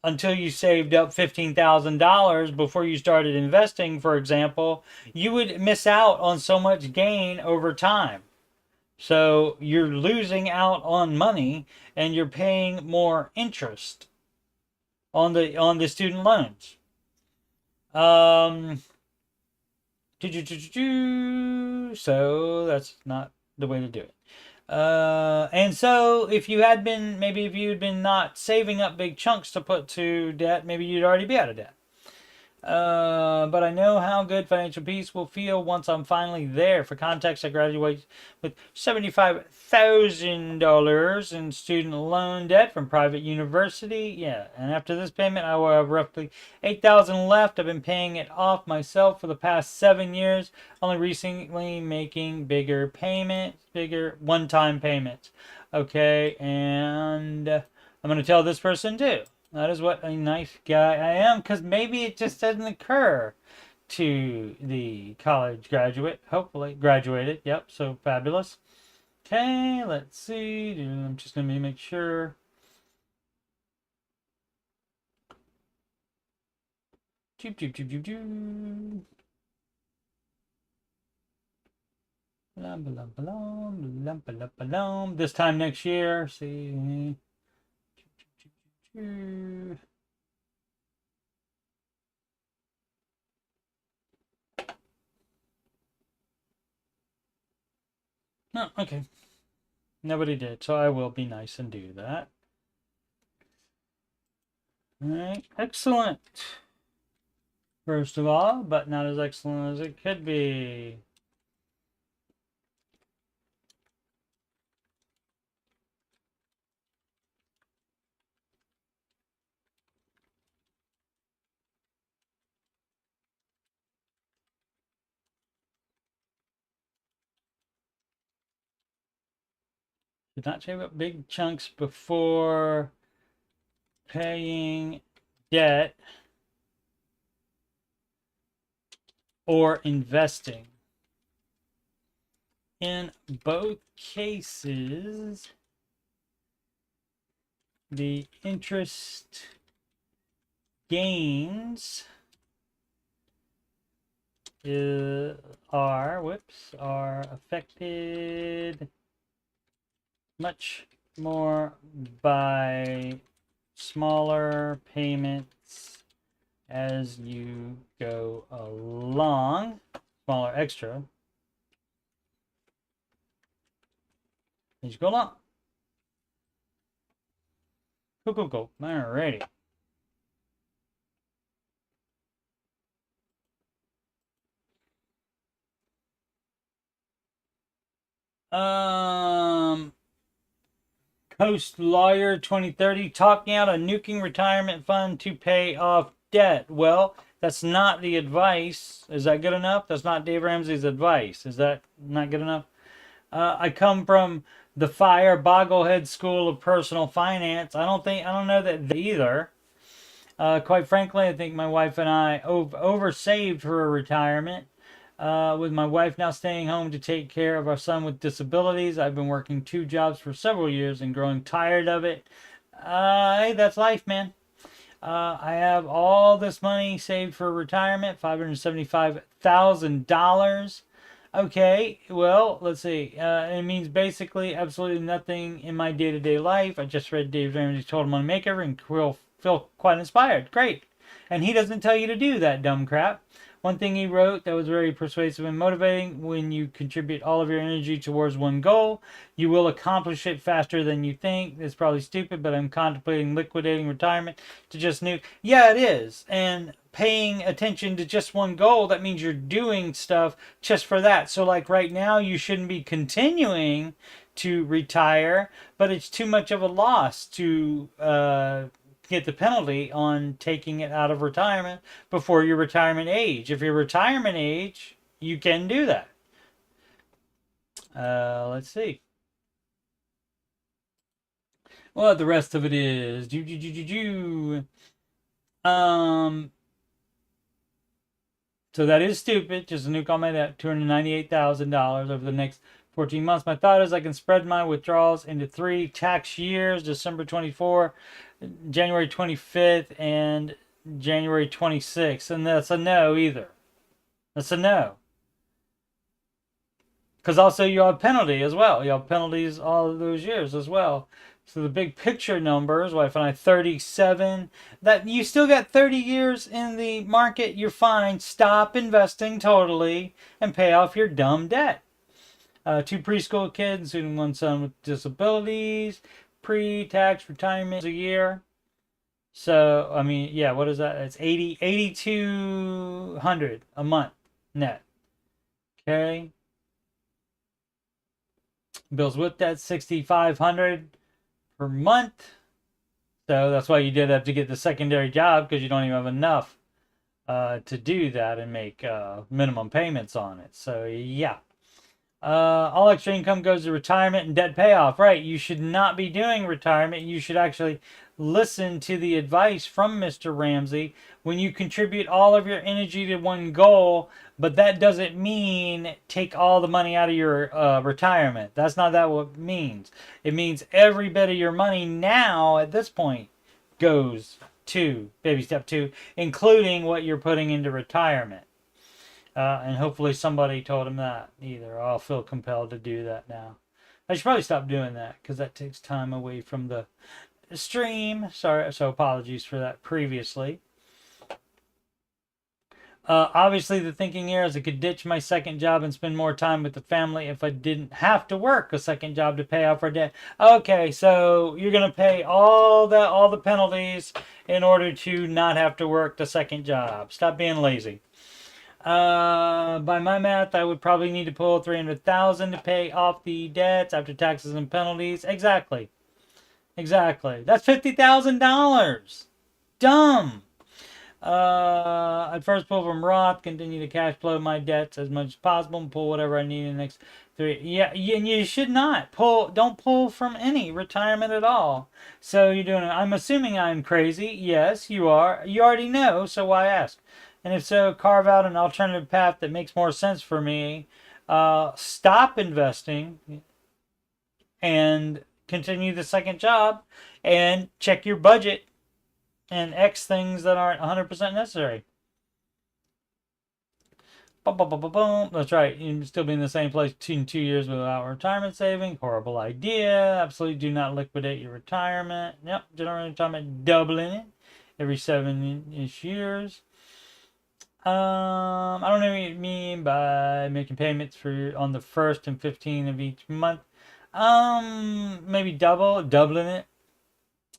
until you saved up $15,000 before you started investing, for example, you would miss out on so much gain over time. So you're losing out on money, and you're paying more interest on the student loans. So that's not the way to do it. And so if you had been, maybe if you had been not saving up big chunks to put to debt, maybe you'd already be out of debt. But I know how good financial peace will feel once I'm finally there. For context, I graduated with $75,000 in student loan debt from private university. Yeah, and after this payment, I will have roughly $8,000 left. I've been paying it off myself for the past 7 years, only recently making bigger one-time payments. Okay, and I'm going to tell this person too. That is what a nice guy I am, because maybe it just doesn't occur to the college graduate. Hopefully, graduated. Yep, so fabulous. Okay, let's see. I'm just going to make sure. This time next year, see. No, okay. Nobody did, so I will be nice and do that. Alright, excellent. First of all, but not as excellent as it could be. Did not save up big chunks before paying debt or investing. In both cases, the interest gains are affected much more by smaller payments as you go along, smaller extra as you go along. Cool. Alrighty. Coast Lawyer 2030 talking out a nuking retirement fund to pay off debt. Well, that's not the advice. Is that good enough? That's not Dave Ramsey's advice. Is that not good enough? I come from the fire bogglehead school of personal finance. I don't know that either. Quite frankly, I think my wife and I oversaved for a retirement. With my wife now staying home to take care of our son with disabilities, I've been working 2 jobs for several years and growing tired of it. Hey, that's life, man. I have all this money saved for retirement, $575,000. Okay, well, let's see. It means basically absolutely nothing in my day-to-day life. I just read Dave Ramsey's Total Money Makeover and feel quite inspired. Great. And he doesn't tell you to do that dumb crap. One thing he wrote that was very persuasive and motivating: when you contribute all of your energy towards one goal, you will accomplish it faster than you think. It's probably stupid, but I'm contemplating liquidating retirement to just nuke. Yeah, it is. And paying attention to just one goal, that means you're doing stuff just for that. So, like right now, you shouldn't be continuing to retire, but it's too much of a loss to get the penalty on taking it out of retirement before your retirement age. If your retirement age, you can do that. Let's see. Well, the rest of it is so that is stupid. Just a nuke on my debt. $298,000 over the next 14 months. My thought is I can spread my withdrawals into 3 tax years: December 24, January 25th, and January 26th. And that's a no either. That's a no. Because also you have penalty as well. You have penalties all of those years as well. So the big picture numbers, wife and I, 37. That you still got 30 years in the market. You're fine. Stop investing totally and pay off your dumb debt. 2 preschool kids, including 1 son with disabilities. Pre-tax retirement a year. So I mean, yeah, what is that? It's 8,200 a month net. Okay. Bills with that 6,500 per month. So that's why you did have to get the secondary job, because you don't even have enough to do that and make minimum payments on it. So yeah. All extra income goes to retirement and debt payoff. Right. You should not be doing retirement. You should actually listen to the advice from Mr. Ramsey. When you contribute all of your energy to one goal, but that doesn't mean take all the money out of your retirement. That's not that what it means. It means every bit of your money now at this point goes to baby step 2, including what you're putting into retirement. And hopefully somebody told him that either. I'll feel compelled to do that now. I should probably stop doing that, because that takes time away from the stream. Sorry, so apologies for that previously. Obviously, the thinking here is I could ditch my second job and spend more time with the family if I didn't have to work a second job to pay off our debt. Okay, so you're gonna pay all the penalties in order to not have to work the second job. Stop being lazy. By my math, I would probably need to pull $300,000 to pay off the debts after taxes and penalties. Exactly. That's $50,000. Dumb. I'd first pull from Roth, continue to cash flow my debts as much as possible, and pull whatever I need in the next 3. Yeah, and you should not pull. Don't pull from any retirement at all. So you're doing it. I'm assuming I'm crazy. Yes, you are. You already know, so why ask? And if so, carve out an alternative path that makes more sense for me. Stop investing and continue the second job, and check your budget and X things that aren't 100% necessary. Boom. That's right. You'd still be in the same place in 2 years without retirement saving. Horrible idea. Absolutely do not liquidate your retirement. Yep. General retirement, doubling it every 7-ish years. I don't know what you mean by making payments on the 1st and 15th of each month. Maybe doubling it.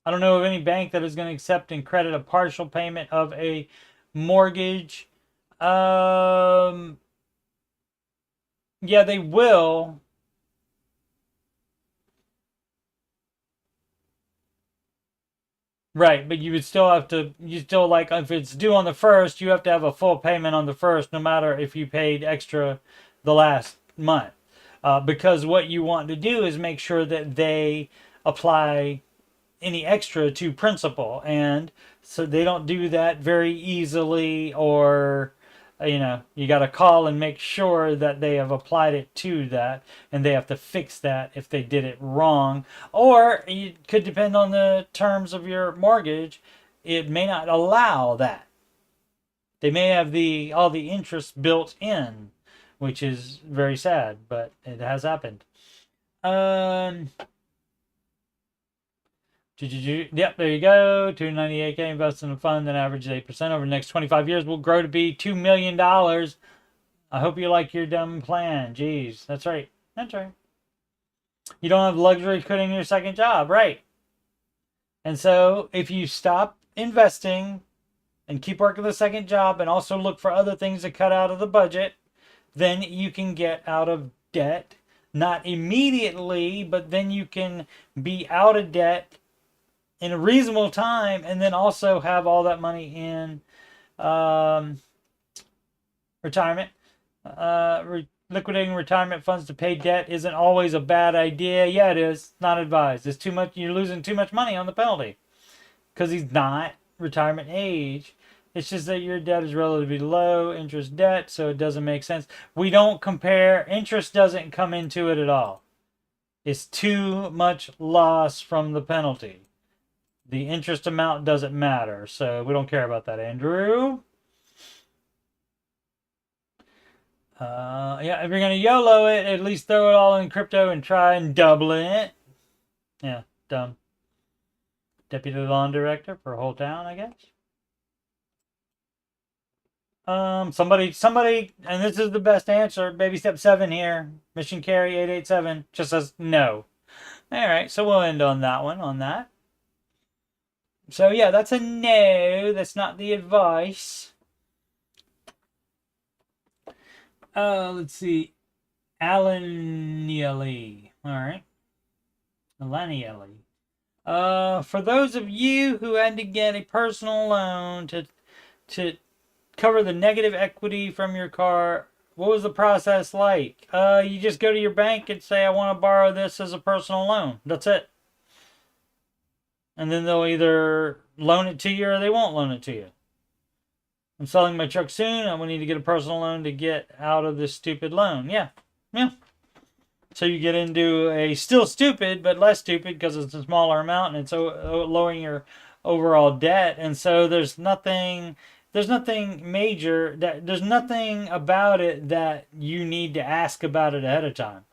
I don't know of any bank that is going to accept and credit a partial payment of a mortgage. Yeah, they will. Right, but you would still have to, like, if it's due on the 1st, you have to have a full payment on the 1st, no matter if you paid extra the last month. because what you want to do is make sure that they apply any extra to principal, and so they don't do that very easily, or you got to call and make sure that they have applied it to that, and they have to fix that if they did it wrong. Or it could depend on the terms of your mortgage. It may not allow that. They may have all the interest built in, which is very sad, but it has happened. Yep, there you go. 298K invest in a fund that averages 8% over the next 25 years will grow to be $2 million. I hope you like your dumb plan. Jeez, that's right. That's right. You don't have the luxury of quitting your second job, right? And so if you stop investing and keep working the second job and also look for other things to cut out of the budget, then you can get out of debt. Not immediately, but then you can be out of debt in a reasonable time, and then also have all that money in retirement. Liquidating retirement funds to pay debt isn't always a bad idea. Yeah, it is. Not advised. It's too much. You're losing too much money on the penalty because he's not retirement age. It's just that your debt is relatively low interest debt, so it doesn't make sense. We don't compare. Interest doesn't come into it at all. It's too much loss from the penalty. The interest amount doesn't matter, so we don't care about that, Andrew. Yeah, if you're going to YOLO it, at least throw it all in crypto and try and double it. Yeah, dumb. Deputy lawn director for a whole town, I guess. Somebody, and this is the best answer. Baby step 7 here. Mission carry 887 just says no. All right, so we'll end on that one, on that. So yeah, that's a no. That's not the advice. Let's see. Alanieli. All right. Alanieli. For those of you who had to get a personal loan to cover the negative equity from your car, what was the process like? You just go to your bank and say, I want to borrow this as a personal loan. That's it. And then they'll either loan it to you or they won't loan it to you. I'm selling my truck soon. I will need to get a personal loan to get out of this stupid loan. Yeah. So you get into a still stupid, but less stupid because it's a smaller amount and it's lowering your overall debt. And so there's nothing major, there's nothing about it that you need to ask about it ahead of time.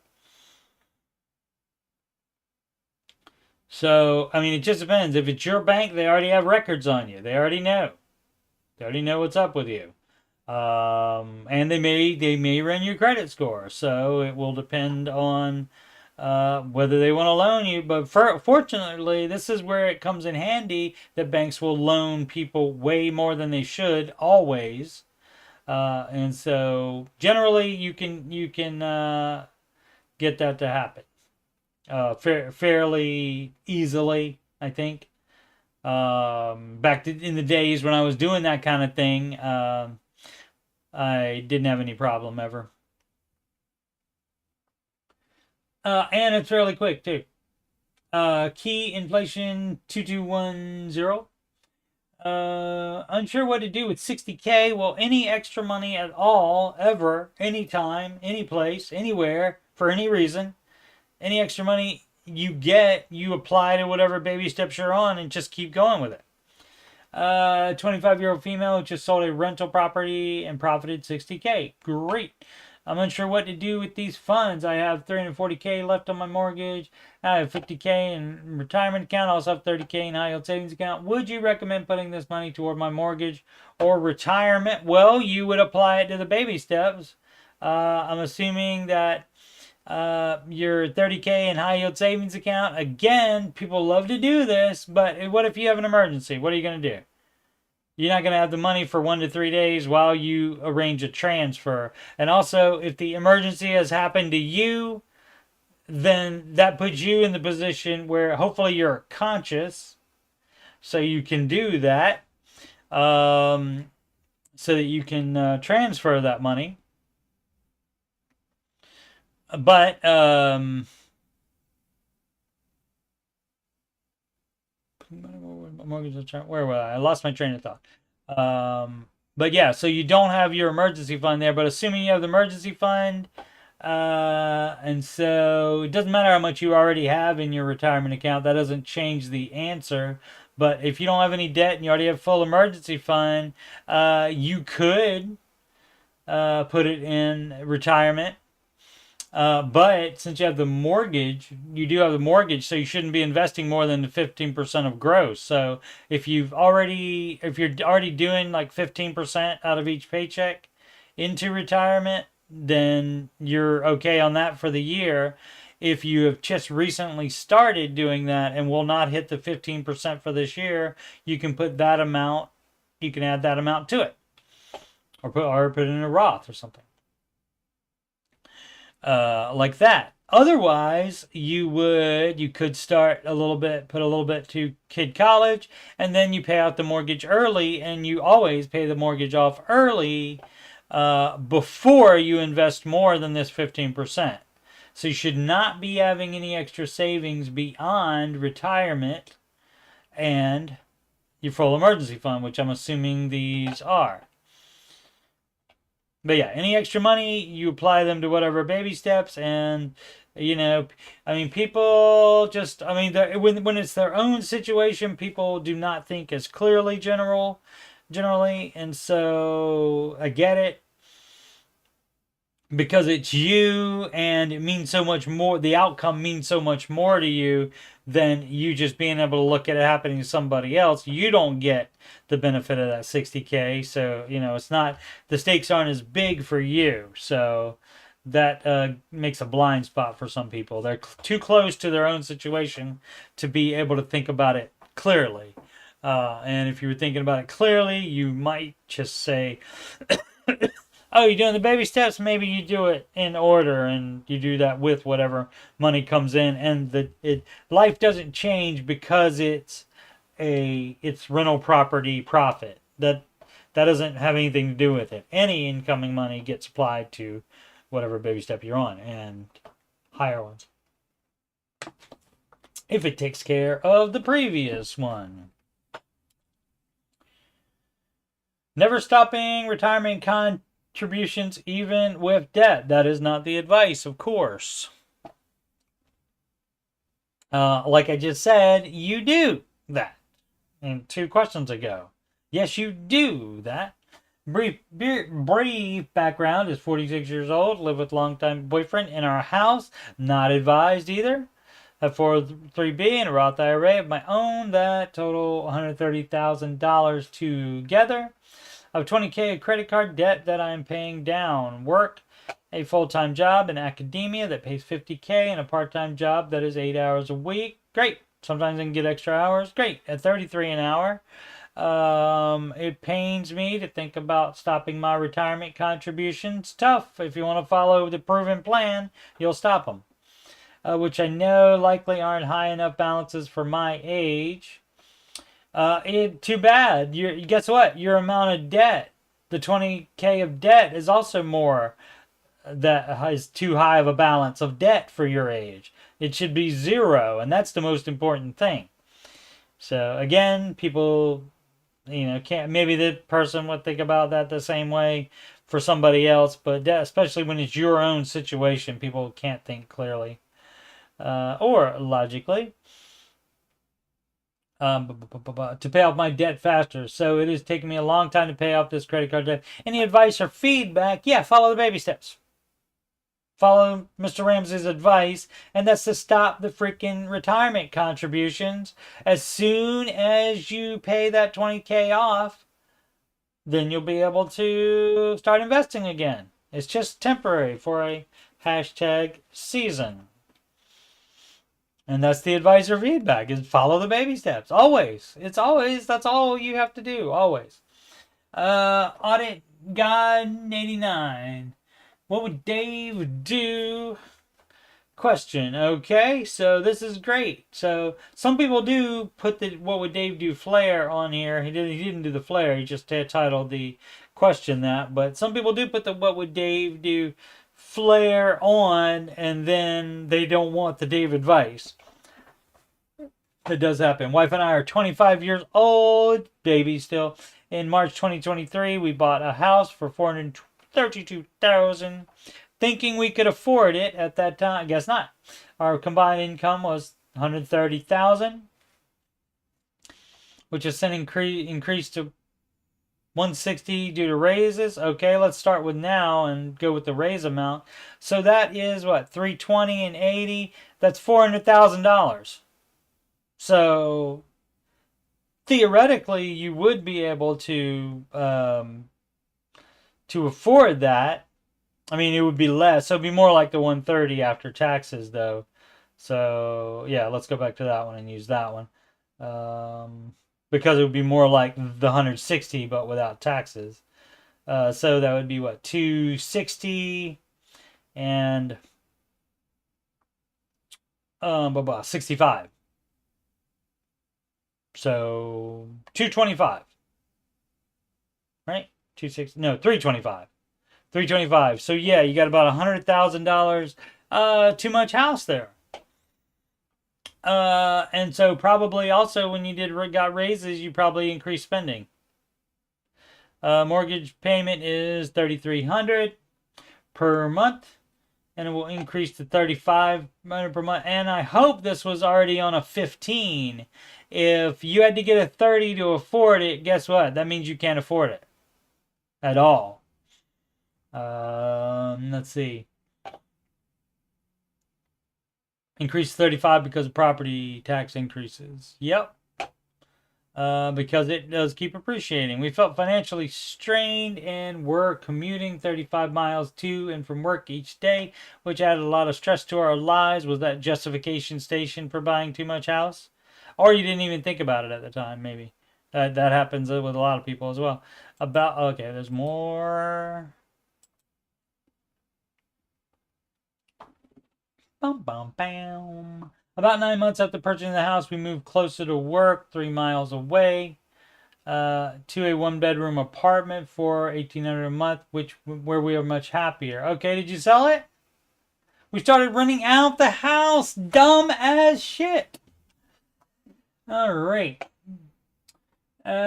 So, I mean, it just depends. If it's your bank, they already have records on you. They already know. They already know what's up with you. And they may run your credit score. So it will depend on whether they want to loan you. But fortunately, this is where it comes in handy that banks will loan people way more than they should, always. And so generally, you can get that to happen. Fairly easily, I think. In the days when I was doing that kind of thing, I didn't have any problem ever. And it's fairly quick too. Key inflation 2210. Unsure what to do with 60K. Well, any extra money at all, ever, anytime, any place, anywhere, for any reason. Any extra money you get, you apply to whatever baby steps you're on and just keep going with it. 25-year-old female who just sold a rental property and profited 60K. Great. I'm unsure what to do with these funds. I have 340K left on my mortgage. I have 50K in retirement account. I also have 30K in high yield savings account. Would you recommend putting this money toward my mortgage or retirement? Well, you would apply it to the baby steps. I'm assuming that your 30K in high yield savings account, again, people love to do this, but what if you have an emergency? What are you going to do? You're not going to have the money for 1 to 3 days while you arrange a transfer. And also, if the emergency has happened to you, then that puts you in the position where hopefully you're conscious, so you can do that, so that you can transfer that money. But mortgage, where was I? I lost my train of thought. But yeah, so you don't have your emergency fund there, but assuming you have the emergency fund, and so it doesn't matter how much you already have in your retirement account, that doesn't change the answer. But if you don't have any debt and you already have full emergency fund, you could put it in retirement. But since you have the mortgage, you do have the mortgage, so you shouldn't be investing more than 15% of gross. So if you're already doing like 15% out of each paycheck into retirement, then you're okay on that for the year. If you have just recently started doing that and will not hit the 15% for this year, you can put that amount, you can add that amount to it, or put it in a Roth or something. Like that. Otherwise, you could start a little bit, put a little bit to kid college, and then you pay out the mortgage early, and you always pay the mortgage off early before you invest more than this 15%. So you should not be having any extra savings beyond retirement and your full emergency fund, which I'm assuming these are. But yeah, any extra money, you apply them to whatever baby steps, and I mean, people just, I mean, when it's their own situation, people do not think as clearly generally, and so I get it because it's you and it means so much more. The outcome means so much more to you than you just being able to look at it happening to somebody else. You don't get the benefit of that 60K. So, it's not, the stakes aren't as big for you. So that makes a blind spot for some people. They're too close to their own situation to be able to think about it clearly. And if you were thinking about it clearly, you might just say, oh, you're doing the baby steps, maybe you do it in order, and you do that with whatever money comes in, and life doesn't change because it's rental property profit. That doesn't have anything to do with it. Any incoming money gets applied to whatever baby step you're on, and higher ones, if it takes care of the previous one. Never stopping retirement contributions even with debt. That is not the advice, of course. Like I just said, you do that. And 2 questions ago. Yes, you do that. Brief background is 46 years old, live with longtime boyfriend in our house. Not advised either. Have 403B and a Roth IRA of my own that total $130,000 together. I have 20K of credit card debt that I am paying down. Work a full-time job in academia that pays 50K and a part-time job that is 8 hours a week. Great. Sometimes I can get extra hours. Great. At 33 an hour. It pains me to think about stopping my retirement contributions. Tough. If you want to follow the proven plan, you'll stop them. Which I know likely aren't high enough balances for my age. Too bad. Guess what? Your amount of debt, the 20K of debt, is also more. That is too high of a balance of debt for your age. It should be 0, and that's the most important thing. So again, people, can't. Maybe the person would think about that the same way for somebody else, but especially when it's your own situation, people can't think clearly or logically. To pay off my debt faster. So it is taking me a long time to pay off this credit card debt. Any advice or feedback? Yeah, follow the baby steps. Follow Mr. Ramsey's advice, and that's to stop the freaking retirement contributions. As soon as you pay that 20K off, then you'll be able to start investing again. It's just temporary for a #season. And that's the advisor feedback, is follow the baby steps. Always. That's all you have to do. Always. Audit God 89. What would Dave do? Question. Okay, so this is great. So some people do put the what would Dave do flare on here. He didn't do the flare. He just titled the question that. But some people do put the what would Dave do flare on, and then they don't want the Dave advice. It does happen. Wife and I are 25 years old, baby still. In March 2023, we bought a house for $432,000, thinking we could afford it at that time. I guess not. Our combined income was $130,000, which has since increased to $160 due to raises. Okay, let's start with now and go with the raise amount. So that is what, $320 and $80. That's $400,000. So theoretically, you would be able to afford that. I mean, it would be less. So it'd be more like the 130 after taxes, though. So yeah, let's go back to that one and use that one, because it would be more like the 160, but without taxes. So that would be what, 260 and 65. So 225, right? 260, no, 325, 325. So yeah, you got about $100,000 too much house there. And so probably also when you got raises, you probably increased spending. Mortgage payment is $3,300 per month, and it will increase to $3,500 per month. And I hope this was already on a 15. If you had to get a 30 to afford it, guess what? That means you can't afford it at all. Let's see. Increase 35 because of property tax increases. Yep. Because it does keep appreciating. We felt financially strained and were commuting 35 miles to and from work each day, which added a lot of stress to our lives. Was that justification station for buying too much house? Or you didn't even think about it at the time, maybe. That happens with a lot of people as well. Okay, there's more. Bum, bum, bam. About 9 months after purchasing the house, we moved closer to work, 3 miles away, to a one-bedroom apartment for $1,800 a month, where we are much happier. Okay, did you sell it? We started renting out the house. Dumb as shit. All right. Boom,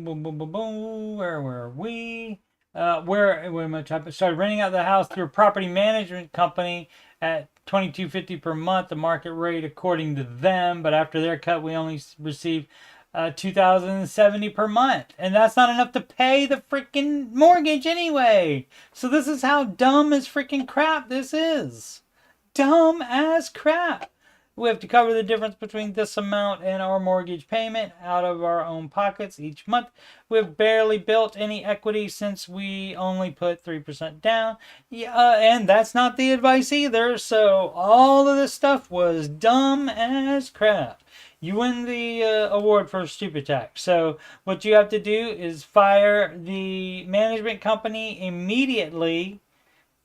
boom, boom, boom, boom. Where were we? We're much happier. Started renting out the house through a property management company at $2,250 per month, the market rate according to them. But after their cut, we only received $2,070 per month, and that's not enough to pay the freaking mortgage anyway. So this is how dumb as freaking crap this is. Dumb as crap. We have to cover the difference between this amount and our mortgage payment out of our own pockets each month. We've barely built any equity since we only put 3% down. Yeah, and that's not the advice either. So all of this stuff was dumb as crap. You win the award for stupid tax. So what you have to do is fire the management company immediately,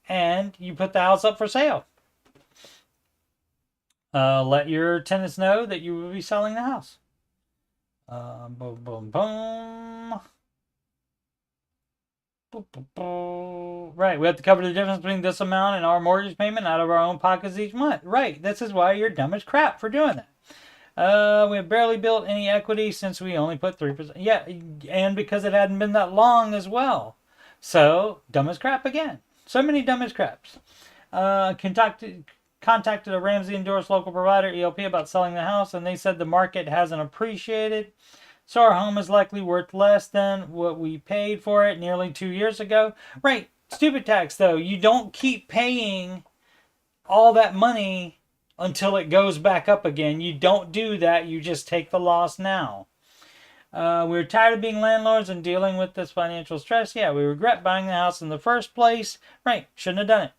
and you put the house up for sale. Let your tenants know that you will be selling the house. Boom, boom, boom. Boom, boom, boom. Right, we have to cover the difference between this amount and our mortgage payment out of our own pockets each month. Right, this is why you're dumb as crap for doing that. We have barely built any equity since we only put 3%. Yeah, and because it hadn't been that long as well. So, dumb as crap again. So many dumb as craps. Contacted a Ramsey endorsed local provider, ELP, about selling the house, and they said the market hasn't appreciated, so our home is likely worth less than what we paid for it nearly 2 years ago. Right, stupid tax though. You don't keep paying all that money until it goes back up again. You don't do that. You just take the loss now. We're tired of being landlords and dealing with this financial stress. Yeah, we regret buying the house in the first place. Right, shouldn't have done it.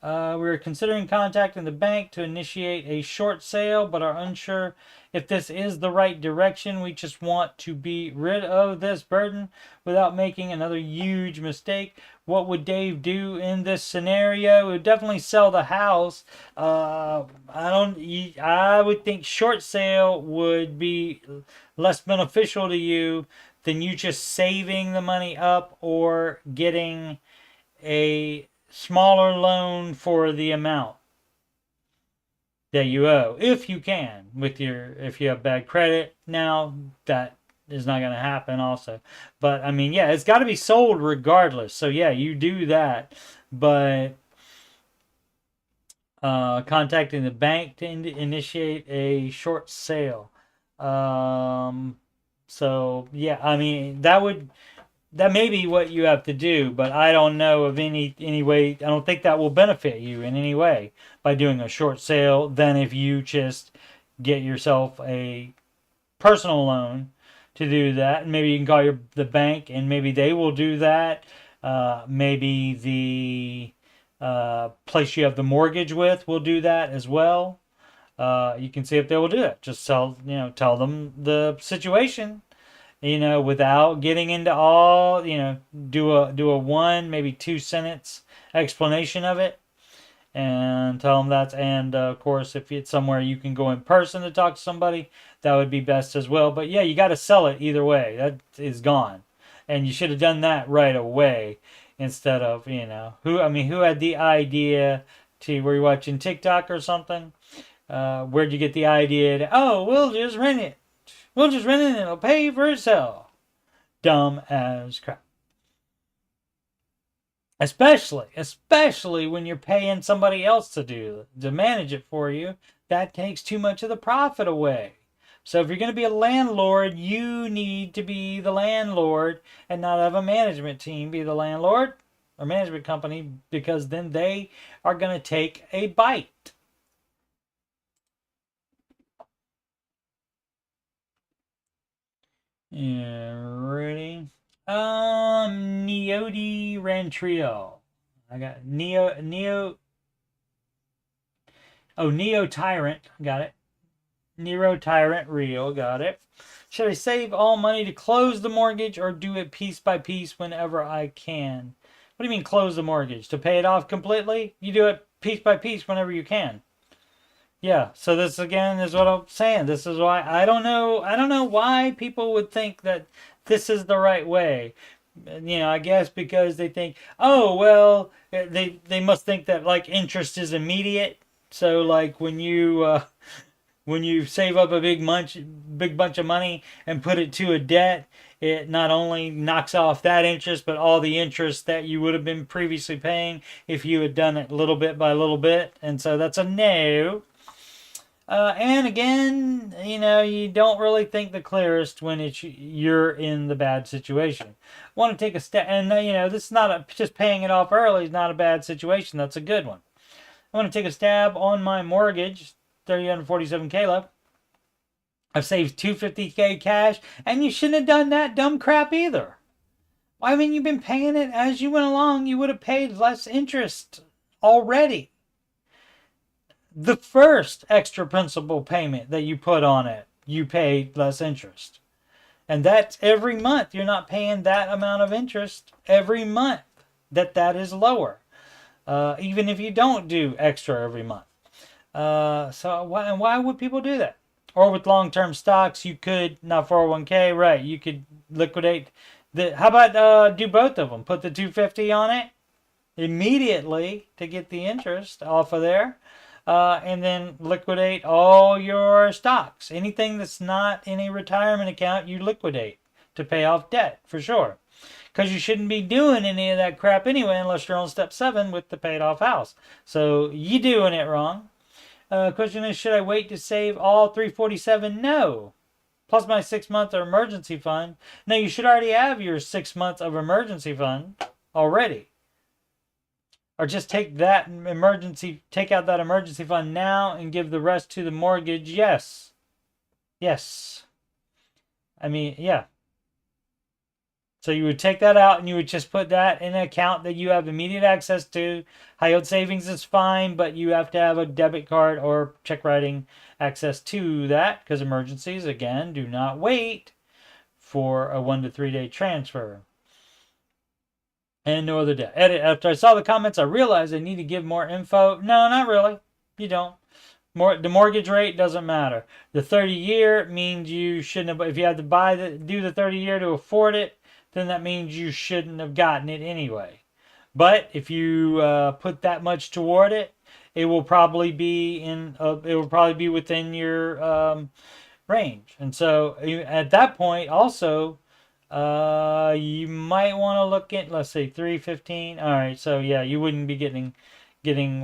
We're considering contacting the bank to initiate a short sale, but are unsure if this is the right direction. We just want to be rid of this burden without making another huge mistake. What would Dave do in this scenario? He would definitely sell the house. I would think short sale would be less beneficial to you than you just saving the money up or getting a smaller loan for the amount that you owe, if you can, if you have bad credit. Now that is not going to happen also, but I mean, yeah, it's got to be sold regardless. So yeah, you do that, but contacting the bank to initiate a short sale. So yeah, I mean, that may be what you have to do, but I don't know of any way. I don't think that will benefit you in any way by doing a short sale than if you just get yourself a personal loan to do that. And maybe you can call the bank, and maybe they will do that. Maybe the place you have the mortgage with will do that as well. You can see if they will do it. Just tell them the situation, without getting into all, do a 1, maybe 2 sentence explanation of it, and tell them that. And of course, if it's somewhere you can go in person to talk to somebody, that would be best as well. But yeah, you got to sell it either way. That is gone, and you should have done that right away instead of, who had the idea to, were you watching TikTok or something? Where'd you get the idea to, oh, we'll just rent it. We'll just rent it and it'll pay for itself. Dumb as crap. Especially when you're paying somebody else to manage it for you. That takes too much of the profit away. So if you're going to be a landlord, you need to be the landlord and not have a management team be the landlord or management company, because then they are going to take a bite. Yeah, ready? Neody Rantrio. I got Neo Tyrant. Got it. Nero Tyrant Real. Got it. Should I save all money to close the mortgage or do it piece by piece whenever I can? What do you mean close the mortgage? To pay it off completely? You do it piece by piece whenever you can. Yeah, so this again is what I'm saying. This is why I don't know why people would think that this is the right way. I guess because they think, oh, well, they must think that like interest is immediate. So like when you save up a big bunch of money and put it to a debt, it not only knocks off that interest, but all the interest that you would have been previously paying if you had done it little bit by little bit. And so that's a no. And again, you don't really think the clearest when you're in the bad situation. Want to take a step, and this is not just paying it off early is not a bad situation. That's a good one. I want to take a stab on my mortgage, $347K left. I've saved $250K cash, and you shouldn't have done that dumb crap either. I mean, you've been paying it as you went along. You would have paid less interest already. The first extra principal payment that you put on it, you pay less interest. And that's every month. You're not paying that amount of interest every month. That is lower. Even if you don't do extra every month. So why would people do that? Or with long-term stocks, you could, not 401k, right, you could liquidate. How about do both of them? Put the $250 on it immediately to get the interest off of there. And then liquidate all your stocks. Anything that's not in a retirement account, you liquidate to pay off debt, for sure. Because you shouldn't be doing any of that crap anyway unless you're on step 7 with the paid off house. So you doing it wrong. Question is, should I wait to save all 347? No. Plus my 6 months of emergency fund. No, you should already have your 6 months of emergency fund already. Or just take out that emergency fund now and give the rest to the mortgage. Yes. I mean, yeah. So you would take that out and you would just put that in an account that you have immediate access to. High yield savings is fine, but you have to have a debit card or check writing access to that, because emergencies, again, do not wait for a 1 to 3 day transfer. And no other debt. Edit. After I saw the comments, I realized I need to give more info. No, not really. You don't. The mortgage rate doesn't matter. The 30-year means you shouldn't have. If you have to do the 30-year to afford it, then that means you shouldn't have gotten it anyway. But if you put that much toward it, it will probably be within your range. And so at that point, also, you might want to look at, let's say, 315. All right, so yeah, you wouldn't be getting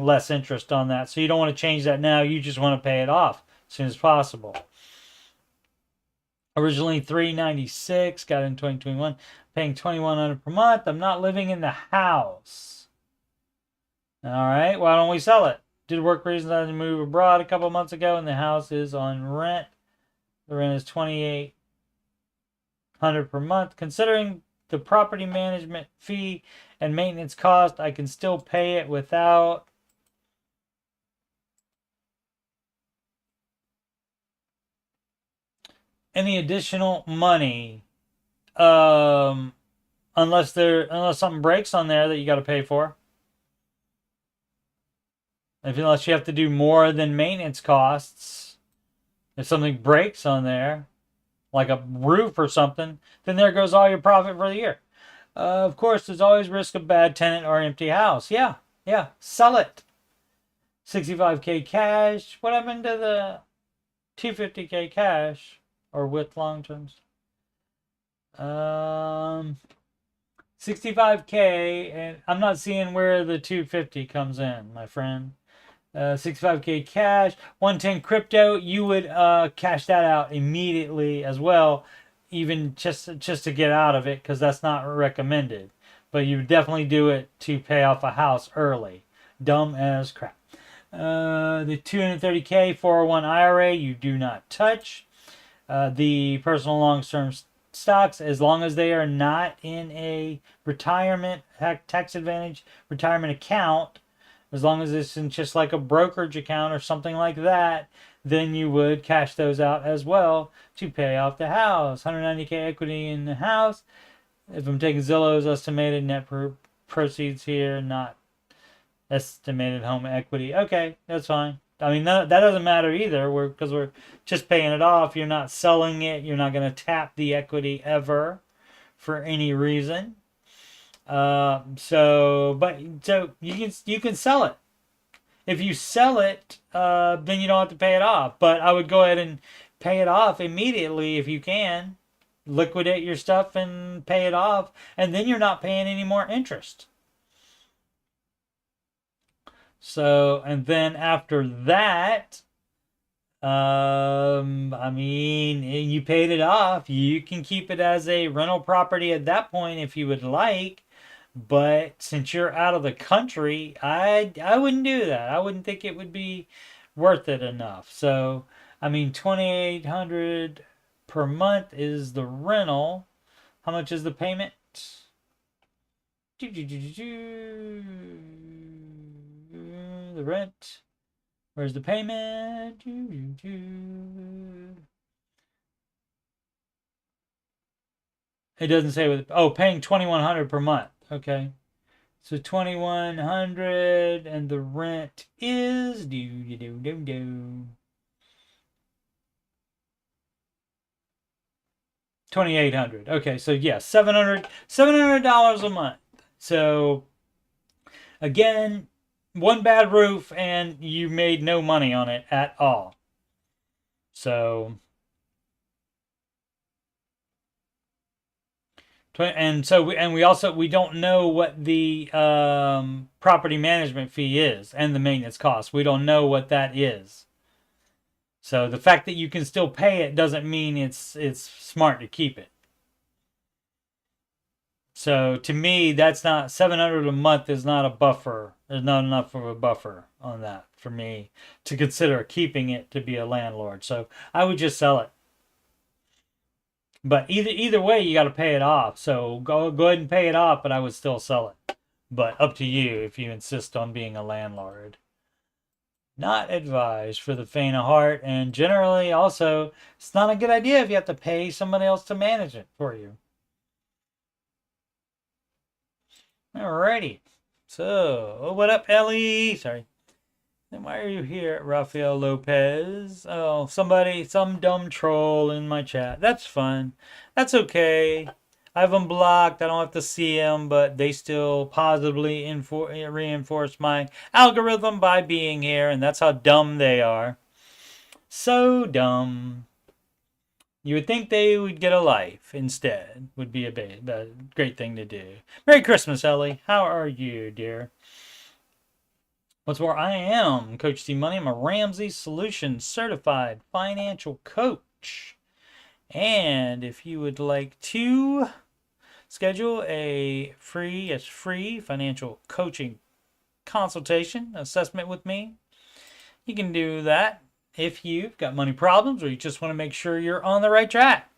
less interest on that. So you don't want to change that now. You just want to pay it off as soon as possible. Originally $396, got in 2021, paying $2,100 per month. I'm not living in the house. All right, why don't we sell it? Did work reasons I had to move abroad a couple months ago, and the house is on rent. The rent is $2,800 per month. Considering the property management fee and maintenance cost, I can still pay it without any additional money, unless something breaks on there that you got to pay for. Unless you have to do more than maintenance costs. If something breaks on there, like a roof or something, then there goes all your profit for the year. Of course, there's always risk of bad tenant or empty house. Yeah, sell it. 65K cash. What happened to the 250K cash? Or with long terms? 65K, and I'm not seeing where the 250 comes in, my friend. 65K cash, 110 crypto. You would cash that out immediately as well, even just to get out of it, because that's not recommended. But you would definitely do it to pay off a house early. Dumb as crap. The 230K 401 IRA you do not touch. The personal long-term stocks, as long as they are not in a retirement tax advantage retirement account, as long as it's in just like a brokerage account or something like that, then you would cash those out as well to pay off the house. 190K equity in the house. If I'm taking Zillow's estimated net proceeds here, not estimated home equity. Okay, that's fine. I mean, that doesn't matter either, because we're just paying it off. You're not selling it. You're not going to tap the equity ever for any reason. So you can sell it. If you sell it, then you don't have to pay it off. But I would go ahead and pay it off immediately if you can. Liquidate your stuff and pay it off, and then you're not paying any more interest. So, and then after that, I mean, you paid it off. You can keep it as a rental property at that point if you would like. But since you're out of the country, I wouldn't do that. I wouldn't think it would be worth it enough. So, I mean, $2,800 per month is the rental. How much is the payment? The rent. Where's the payment? It doesn't say with. Oh, paying $2,100 per month. Okay, so $2,100, and the rent is $2,800. Okay, so yeah, $700 a month. So again, one bad roof and you made no money on it at all. So, we don't know what the property management fee is and the maintenance cost. We don't know what that is. So the fact that you can still pay it doesn't mean it's smart to keep it. So to me, that's not $700 a month is not a buffer. There's not enough of a buffer on that for me to consider keeping it to be a landlord. So I would just sell it. But either way, you got to pay it off. So go ahead and pay it off, but I would still sell it. But up to you if you insist on being a landlord. Not advised for the faint of heart, and generally also, it's not a good idea if you have to pay somebody else to manage it for you. Alrighty. So, what up, Ellie? Sorry. Then why are you here, Rafael Lopez? Oh, some dumb troll in my chat. That's fun. That's okay. I have them blocked. I don't have to see them, but they still positively reinforce my algorithm by being here, and that's how dumb they are. So dumb. You would think they would get a life instead. Would be a great thing to do. Merry Christmas, Ellie. How are you, dear? What's more, I am Coach Steve Money. I'm a Ramsey Solutions certified financial coach. And if you would like to schedule a free financial coaching consultation assessment with me, you can do that if you've got money problems or you just want to make sure you're on the right track.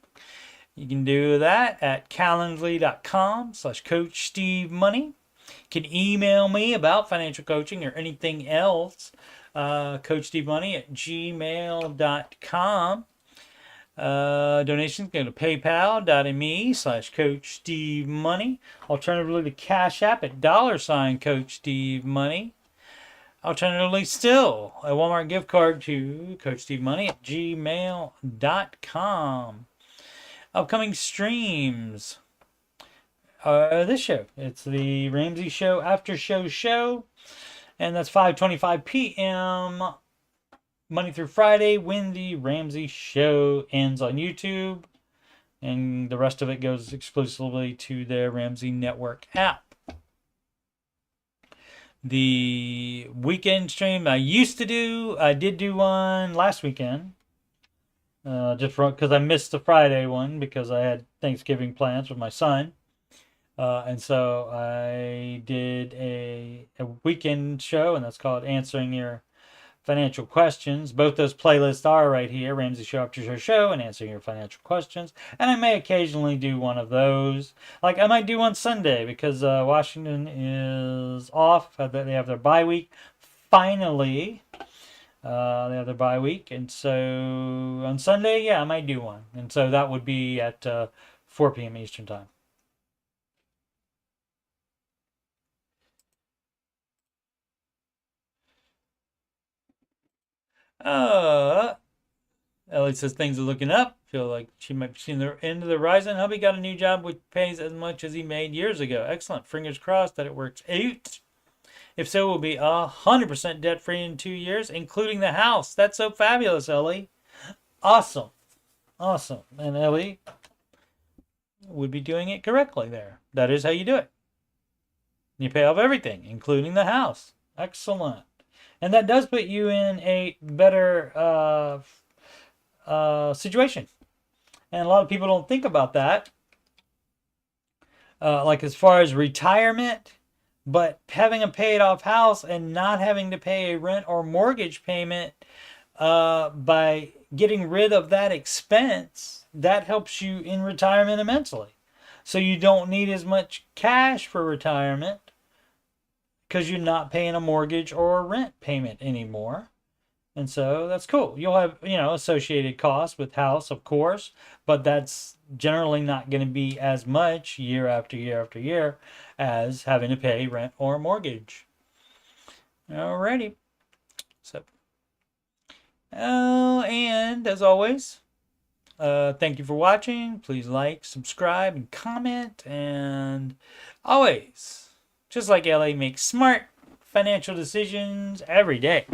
You can do that at calendly.com/coachstevemoney. You can email me about financial coaching or anything else, coachstevemoney@gmail.com. Donations go to paypal.me/coachstevemoney. Alternatively to Cash App at $CoachSteveMoney. Alternatively, still a Walmart gift card to coachstevemoney@gmail.com. Upcoming streams. This show. It's the Ramsey Show Aftershow show. And that's 5:25 p.m. Monday through Friday when the Ramsey Show ends on YouTube. And the rest of it goes exclusively to the Ramsey Network app. The weekend stream I did do one last weekend. Just because I missed the Friday one because I had Thanksgiving plans with my son. And so I did a weekend show, and that's called Answering Your Financial Questions. Both those playlists are right here, Ramsey Show After Show and Answering Your Financial Questions. And I may occasionally do one of those. Like I might do one Sunday because Washington is off. They have their bye week. Finally, they have their bye week. And so on Sunday, yeah, I might do one. And so that would be at 4 p.m. Eastern Time. Ellie says things are looking up. Feel like she might be seeing the end of the horizon. Hubby got a new job which pays as much as he made years ago. Excellent. Fingers crossed that it works out. If so, we'll be 100% debt free in 2 years, including the house. That's so fabulous, Ellie. Awesome. Awesome. And Ellie would be doing it correctly there. That is how you do it. You pay off everything, including the house. Excellent. And that does put you in a better situation. And a lot of people don't think about that. Like as far as retirement, but having a paid off house and not having to pay a rent or mortgage payment by getting rid of that expense, that helps you in retirement immensely. So you don't need as much cash for retirement because you're not paying a mortgage or a rent payment anymore. And so that's cool. You'll have, associated costs with house, of course, but that's generally not going to be as much year after year after year as having to pay rent or mortgage. Alrighty. So, and as always, thank you for watching. Please like, subscribe, and comment. And always, just like LA, make smart financial decisions every day.